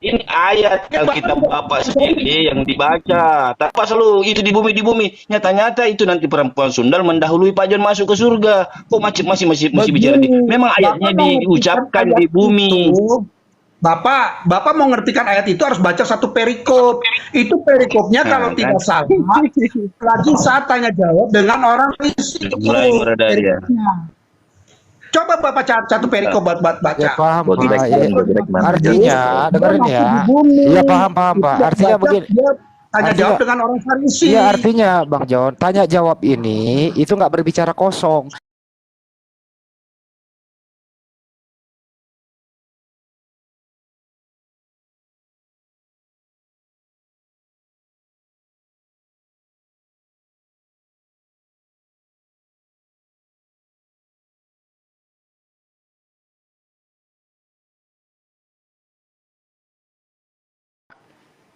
B: Ini ayat Alkitab Bapak sendiri yang dibaca. Tanpa selalu itu di bumi. Nyata-nyata itu nanti perempuan sundal mendahului Pak John masuk ke surga. Kok masih bicara di? Memang ayatnya diucapkan di bumi.
A: Bapak mau ngertikan ayat itu harus baca satu perikop. Itu perikopnya kalau
B: kan?
A: tidak salah lagi saat tanya jawab dengan orang Farisi.
B: Mulai meredah dia.
A: Coba Bapak satu perikop buat baca.
E: ya paham,
F: Bodoh
E: Pak.
F: baik, bodoh baik, mana?
E: Artinya, dengerin ya. Iya paham, Pak. Artinya begini.
A: Dia tanya
E: Artinya-
A: jawab dengan orang Farisi.
E: Iya, artinya Bang John, tanya jawab ini itu nggak berbicara kosong.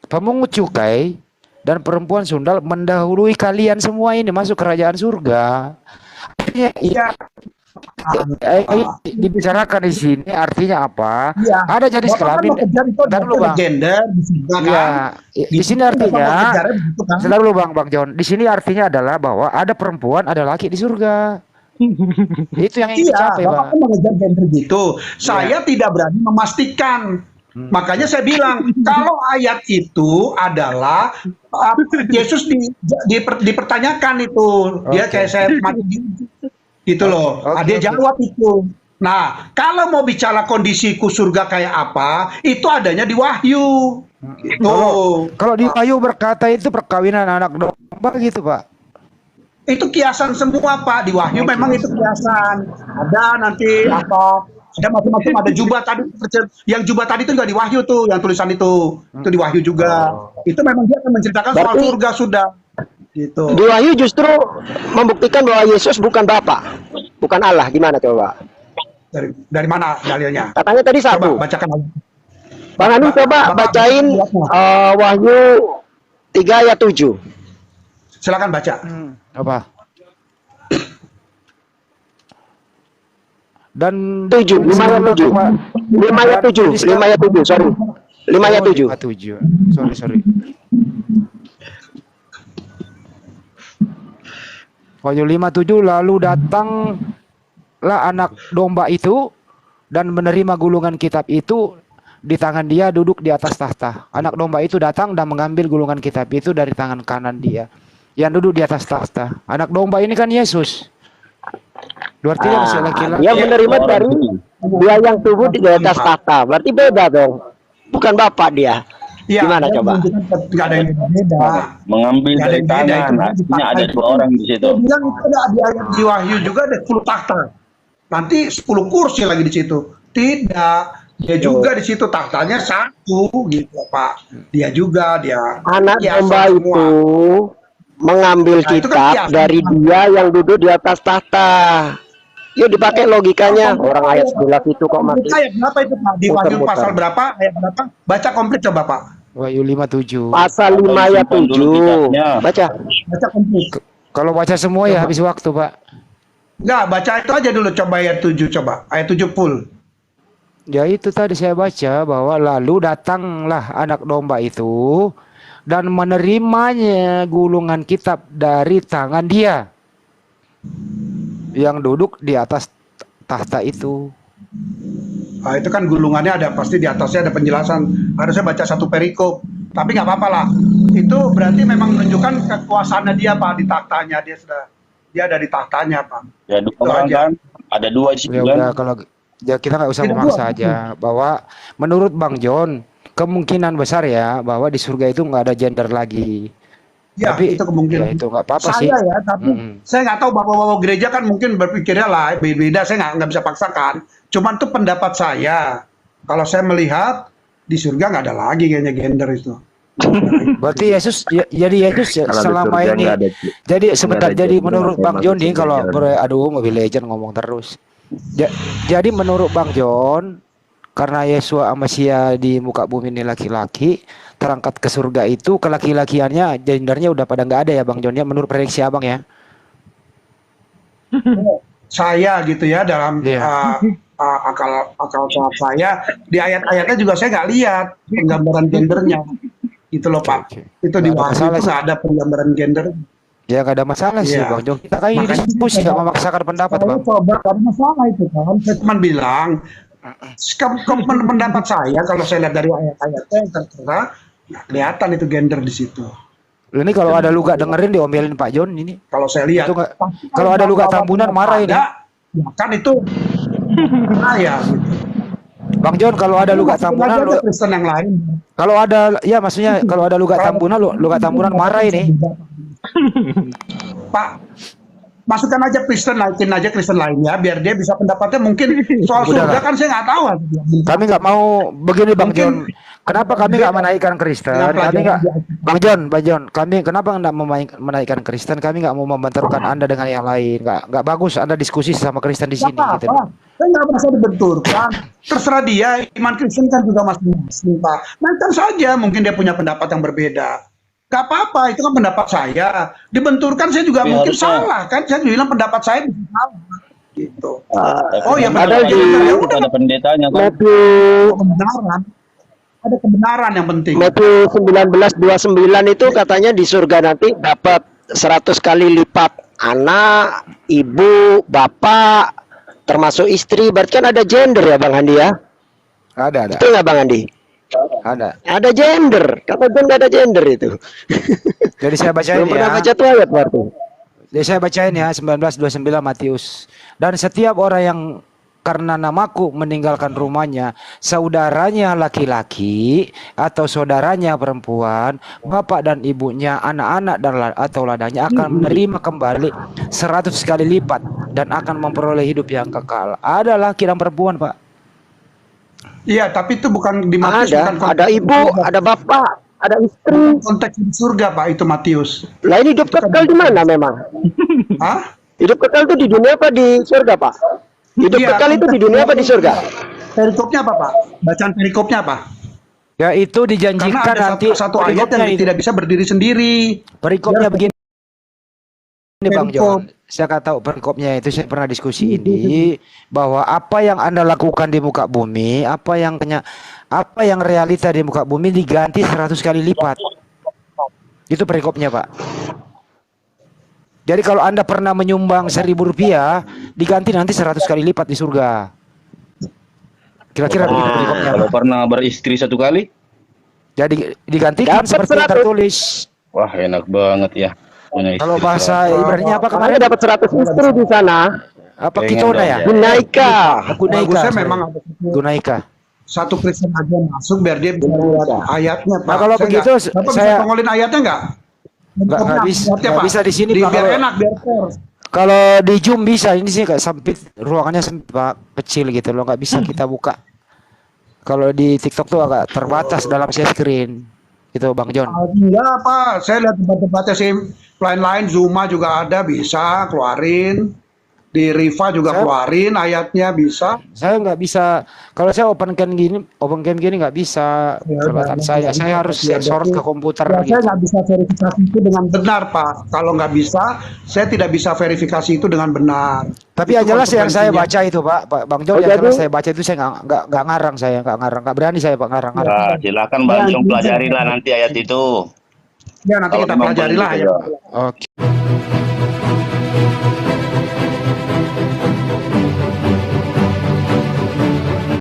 E: pemungut cukai dan perempuan sundal mendahului kalian semua ini masuk kerajaan surga. Artinya,
A: Iya.
E: dibicarakan di sini artinya apa?
A: Iya.
E: Ada jenis
A: Bapak kan
E: kelamin.
A: mau kejar itu
E: Bentar dulu, Bang.
A: gender di sini kan.
E: Ya, di sini
A: Bapak
E: artinya,
A: mau kejarnya begitu kan?
E: sebentar dulu Bang John. Di sini artinya adalah bahwa ada perempuan, ada laki di surga. Itu yang ingin
A: Iya,
E: dicapai,
A: Bapak
E: Bang.
A: kan mengejar gender gitu. Saya tidak berani memastikan. Makanya saya bilang, kalau ayat itu adalah Yesus dipertanyakan itu. Dia
E: Oke.
A: kayak saya mati gitu loh.
E: Oke,
A: Dia
E: oke.
A: jawab itu. Nah, kalau mau bicara kondisiku surga kayak apa, itu adanya di Wahyu. Gitu.
E: Kalau di Wahyu berkata itu perkawinan anak domba gitu, Pak.
A: Itu kiasan semua Pak, di Wahyu memang itu kiasan. Ada nanti apa? Ada macam-macam, ada jubah tadi. Yang jubah tadi itu juga di Wahyu tuh, yang tulisan itu di Wahyu juga. Itu memang dia akan menceritakan soal
D: Berarti-
A: surga sudah. Gitu.
D: Di Wahyu justru membuktikan bahwa Yesus bukan Bapa, bukan Allah. Gimana coba?
A: Dari mana dalilnya?
D: Katanya tadi
A: Coba
D: satu.
A: bacakan.
D: Bang Anu coba
A: Bapak-
D: bacain Wahyu 3 ayat 7.
A: Silakan baca.
E: Apa? Dan
D: 7, 5 ayat 7. 5 ayat 7, 5 ayat 7, sorry. 5 ayat 7.
E: 7. Sorry. Wahyu 5:7, lalu datanglah anak domba itu dan menerima gulungan kitab itu di tangan dia, duduk di atas tahta. Anak domba itu datang dan mengambil gulungan kitab itu dari tangan kanan dia yang duduk di atas tahta. Anak domba ini kan Yesus. Berarti dia masih laki-laki.
D: Dia menerima dari dia yang tubuh di atas tahta. Berarti beda dong. Bukan Bapak dia. Gimana
A: dia
D: coba?
A: menunjukkan nggak ada yang beda.
B: Mengambil
A: Nggak ada
B: dari
A: yang beda,
B: tangan,
A: itu
B: artinya ada
A: itu.
B: dua orang di situ.
A: Dia bilang itu ada di ayat di Wahyu juga ada 10 tahta. Nanti 10 kursi lagi di situ. Tidak. Dia juga di situ tahtanya satu gitu Pak. Dia juga
D: Anak
A: kiasan
D: domba
A: semua.
D: itu mengambil
A: Nah, itu kan
D: kitab
A: kiasan.
D: dari dia yang duduk di atas tahta. Yuk dipakai logikanya. Orang ayat 11 itu kok masih
A: Ayat berapa itu Pak? Di Wahyu
D: muter-muter.
A: pasal berapa? Ayat berapa? Baca komplit coba Pak.
E: Wahyu 5:7.
D: pasal 5 ayat
B: Simpan dulu
D: 7.
B: kitabnya.
D: Baca.
A: Baca komplit.
E: Kalau baca semua ya habis waktu, Pak.
A: Enggak, baca itu aja dulu coba ayat 7 coba. Ayat 7 full.
E: Ya itu tadi saya baca bahwa lalu datanglah anak domba itu dan menerimanya gulungan kitab dari tangan dia yang duduk di atas tahta itu.
A: Nah, itu kan gulungannya ada pasti di atasnya ada penjelasan. Harusnya baca satu perikop. Tapi nggak apa-apa lah. Itu berarti memang menunjukkan kekuasaannya dia Pak di tahtanya. Dia ada di tahtanya Pak.
B: Ya dua
A: Itu
B: orang
A: aja.
B: kan, ada dua di situ
E: Ya
B: kan.
E: udah kalau ya kita nggak usah
A: Tidak
E: memaksa
A: buat.
E: aja bahwa menurut Bang John kemungkinan besar ya bahwa di surga itu nggak ada gender lagi.
A: Ya,
E: Tapi
A: itu kemungkinan.
E: ya itu nggak apa-apa sih.
A: Saya ya, tapi saya nggak tahu bapak-bapak gereja kan mungkin berpikirnya lah beda. Saya nggak bisa paksakan. Cuman itu pendapat saya. Kalau saya melihat di surga nggak ada lagi kayaknya gender itu.
E: Berarti Yesus jadi Yesus ya,
F: Kalau di
E: selama
F: surga
E: ini
F: nggak ada-
E: jadi sebentar
F: nggak ada
E: jadi
F: gender,
E: menurut Bang
F: emang
E: John
F: di
E: nih
F: surga
E: kalau
F: jalan.
E: aduh Mobile Legend ngomong terus. Jadi menurut Bang John karena Yesus sama Sia di muka bumi ini laki-laki terangkat ke surga itu kelaki-lakiannya gendernya udah pada nggak ada ya Bang John ya menurut prediksi Abang ya.
A: Saya gitu ya dalam
E: Iya.
A: akal sehat saya di ayat-ayatnya juga saya nggak lihat penggambaran gendernya. Itu loh Pak.
E: Oke.
A: Itu di
E: Nggak ada
A: Wahyu
E: masalah
A: itu
E: sih.
A: nggak ada penggambaran gender.
E: Ya nggak ada masalah sih
A: Iya.
E: Bang John. Kita kan ini
A: Makanya
E: diskusi nggak memaksakan pendapat
A: Saya
E: Bang.
A: coba ada masalah itu kan. Saya cuma bilang pendapat saya kalau saya lihat dari ayat-ayatnya yang tertera nggak kelihatan itu gender di situ.
E: Ini kalau ada lu gak dengerin diomelin Pak John ini.
A: Kalau saya lihat.
E: Itu nggak-
A: Tapi
E: kalau ada luka tambunan marah ini.
A: Ya kan itu saya gitu.
E: Bang John kalau ada luka
A: Masuk
E: tambunan
A: lagi ada Kristen yang lain.
E: kalau ada ya maksudnya kalau ada luka tambunan luka tambunan marah ini.
A: Pak, masukkan aja Kristen, naikin aja Kristen lainnya biar dia bisa pendapatnya mungkin soal
E: Udah
A: surga
E: lah.
A: kan saya nggak tahu.
E: Kami nggak mau begini Bang
A: Mungkin
E: John. Kenapa kami nggak menaikkan Kristen?
A: dengan
E: Kami
A: pelajaran
E: nggak,
A: dia.
E: Bang John, kami kenapa nggak menaikkan Kristen? Kami nggak mau membenturkan Anda dengan yang lain. Nggak bagus Anda diskusi sama Kristen di
A: Nggak
E: sini, gitu.
A: apa-apa. Saya nggak merasa dibenturkan. Terserah dia, iman Kristen kan juga masing-masing, Pak. Naikkan saja, mungkin dia punya pendapat yang berbeda. Gak apa-apa, itu kan pendapat saya. Dibenturkan saya juga
B: Tapi
A: mungkin
B: harusnya-
A: salah, kan? Saya bilang pendapat saya bisa salah. Gitu. Oh ya,
D: ada
A: benar.
D: di
A: Ya udah,
B: ada pendetanya kan.
D: Matthew
A: kebenaran. Ada kebenaran yang penting.
D: Matthew 19:29 itu katanya di surga nanti dapat 100 kali lipat anak, ibu, bapak, termasuk istri. Berarti kan ada gender ya Bang Andi ya?
E: Ada.
D: Itu nggak Bang Andi?
E: Ada.
D: Ada gender. Kata John nggak ada gender itu.
E: Jadi saya bacain
D: Belum pernah
E: ya.
D: baca tuh ayat berarti.
E: Jadi saya bacain ya 19:29 Matius. Dan setiap orang yang karena namaku meninggalkan rumahnya, saudaranya laki-laki atau saudaranya perempuan, bapak dan ibunya, anak-anak dan atau ladangnya akan menerima kembali 100 kali lipat dan akan memperoleh hidup yang kekal. Ada laki dan perempuan, Pak.
A: Iya, tapi itu bukan di Matius, bukan konteks
D: Ada ibu, ada bapak, ada istri.
A: konteks di surga, Pak, itu Matius.
D: Lah ini hidup kekal di mana memang?
A: Hah?
D: Hidup kekal itu di dunia apa di surga, Pak? Hidup
A: Iya,
D: kekal itu di dunia apa di surga?
A: Perikopnya apa, Pak? Bacaan perikopnya apa?
E: Ya itu
A: Karena
E: dijanjikan
A: ada
E: nanti
A: satu ayat
E: perikopnya
A: yang tidak bisa berdiri sendiri.
E: perikopnya begini Bang
A: Perikop.
E: John. Saya nggak tahu perikopnya itu, saya pernah diskusi ini bahwa apa yang Anda lakukan di muka bumi, apa yang realita di muka bumi diganti 100 kali lipat. Itu perikopnya, Pak. Jadi kalau Anda pernah menyumbang 1.000 rupiah, diganti nanti 100 kali lipat di surga. Kira-kira begitu perikopnya,
B: Kalau
E: Pak.
B: pernah beristri satu kali,
E: Jadi digantikan
D: Dapat
E: seperti yang
D: 100.
E: tertulis.
B: wah enak banget ya. Punya
E: Kalau
B: istri.
E: bahasa Ibrani apa
D: Kemarin
E: kemarin?
D: dapat 100 istri di sana.
E: Apa
B: Pengen
E: kitona
B: dong,
E: ya?
B: ya.
D: Gunaika.
E: Gunaika.
A: Bagusnya
E: sorry.
A: memang ada
E: Gunaika.
A: satu Kristen aja masuk biar dia bisa lihat ayatnya, Pak.
E: Nah, kalau
A: Saya
E: begitu,
A: nggak- Bapak bisa
E: saya-
A: tongolin ayatnya nggak?
E: Nggak bisa-
A: Ayatnya,
E: nggak
A: Pak.
E: bisa di sini, Pak,
A: Biar
E: kalau-
A: enak, biar fair.
E: Kalau di Zoom bisa, ini sih kayak sempit, ruangannya sempit, Pak, kecil gitu loh, nggak bisa kita buka. Kalau di TikTok tuh agak terbatas dalam share screen, gitu Bang John.
A: Iya, Pak. Saya lihat tempat-tempatnya sih lain-lain, Zuma juga ada, bisa keluarin. Di Riva juga
E: Saya-
A: keluarin ayatnya, bisa.
E: Saya nggak bisa, kalau saya open cam gini nggak bisa
A: Ya,
E: kelihatan
A: udah,
E: saya harus
A: ya,
E: sorot
A: berarti-
E: ke komputer
A: Ya, saya
E: gitu.
A: nggak bisa verifikasi itu dengan benar, Pak. Kalau nggak bisa, saya tidak bisa verifikasi itu dengan benar.
E: Tapi
A: Itu
E: yang jelas yang saya
A: konsekuensinya.
E: baca itu, Pak Bang John,
D: Oh,
E: yang jelas
D: jadi-
E: saya baca itu saya nggak ngarang, nggak berani saya Pak ngarang.
B: Ya, silakan Bang Jong pelajari lah nanti ayat itu.
A: Ya, nanti
B: Kalau
A: kita
B: memang
A: pelajari lah
B: begitu
A: ya.
B: ya.
E: Oke.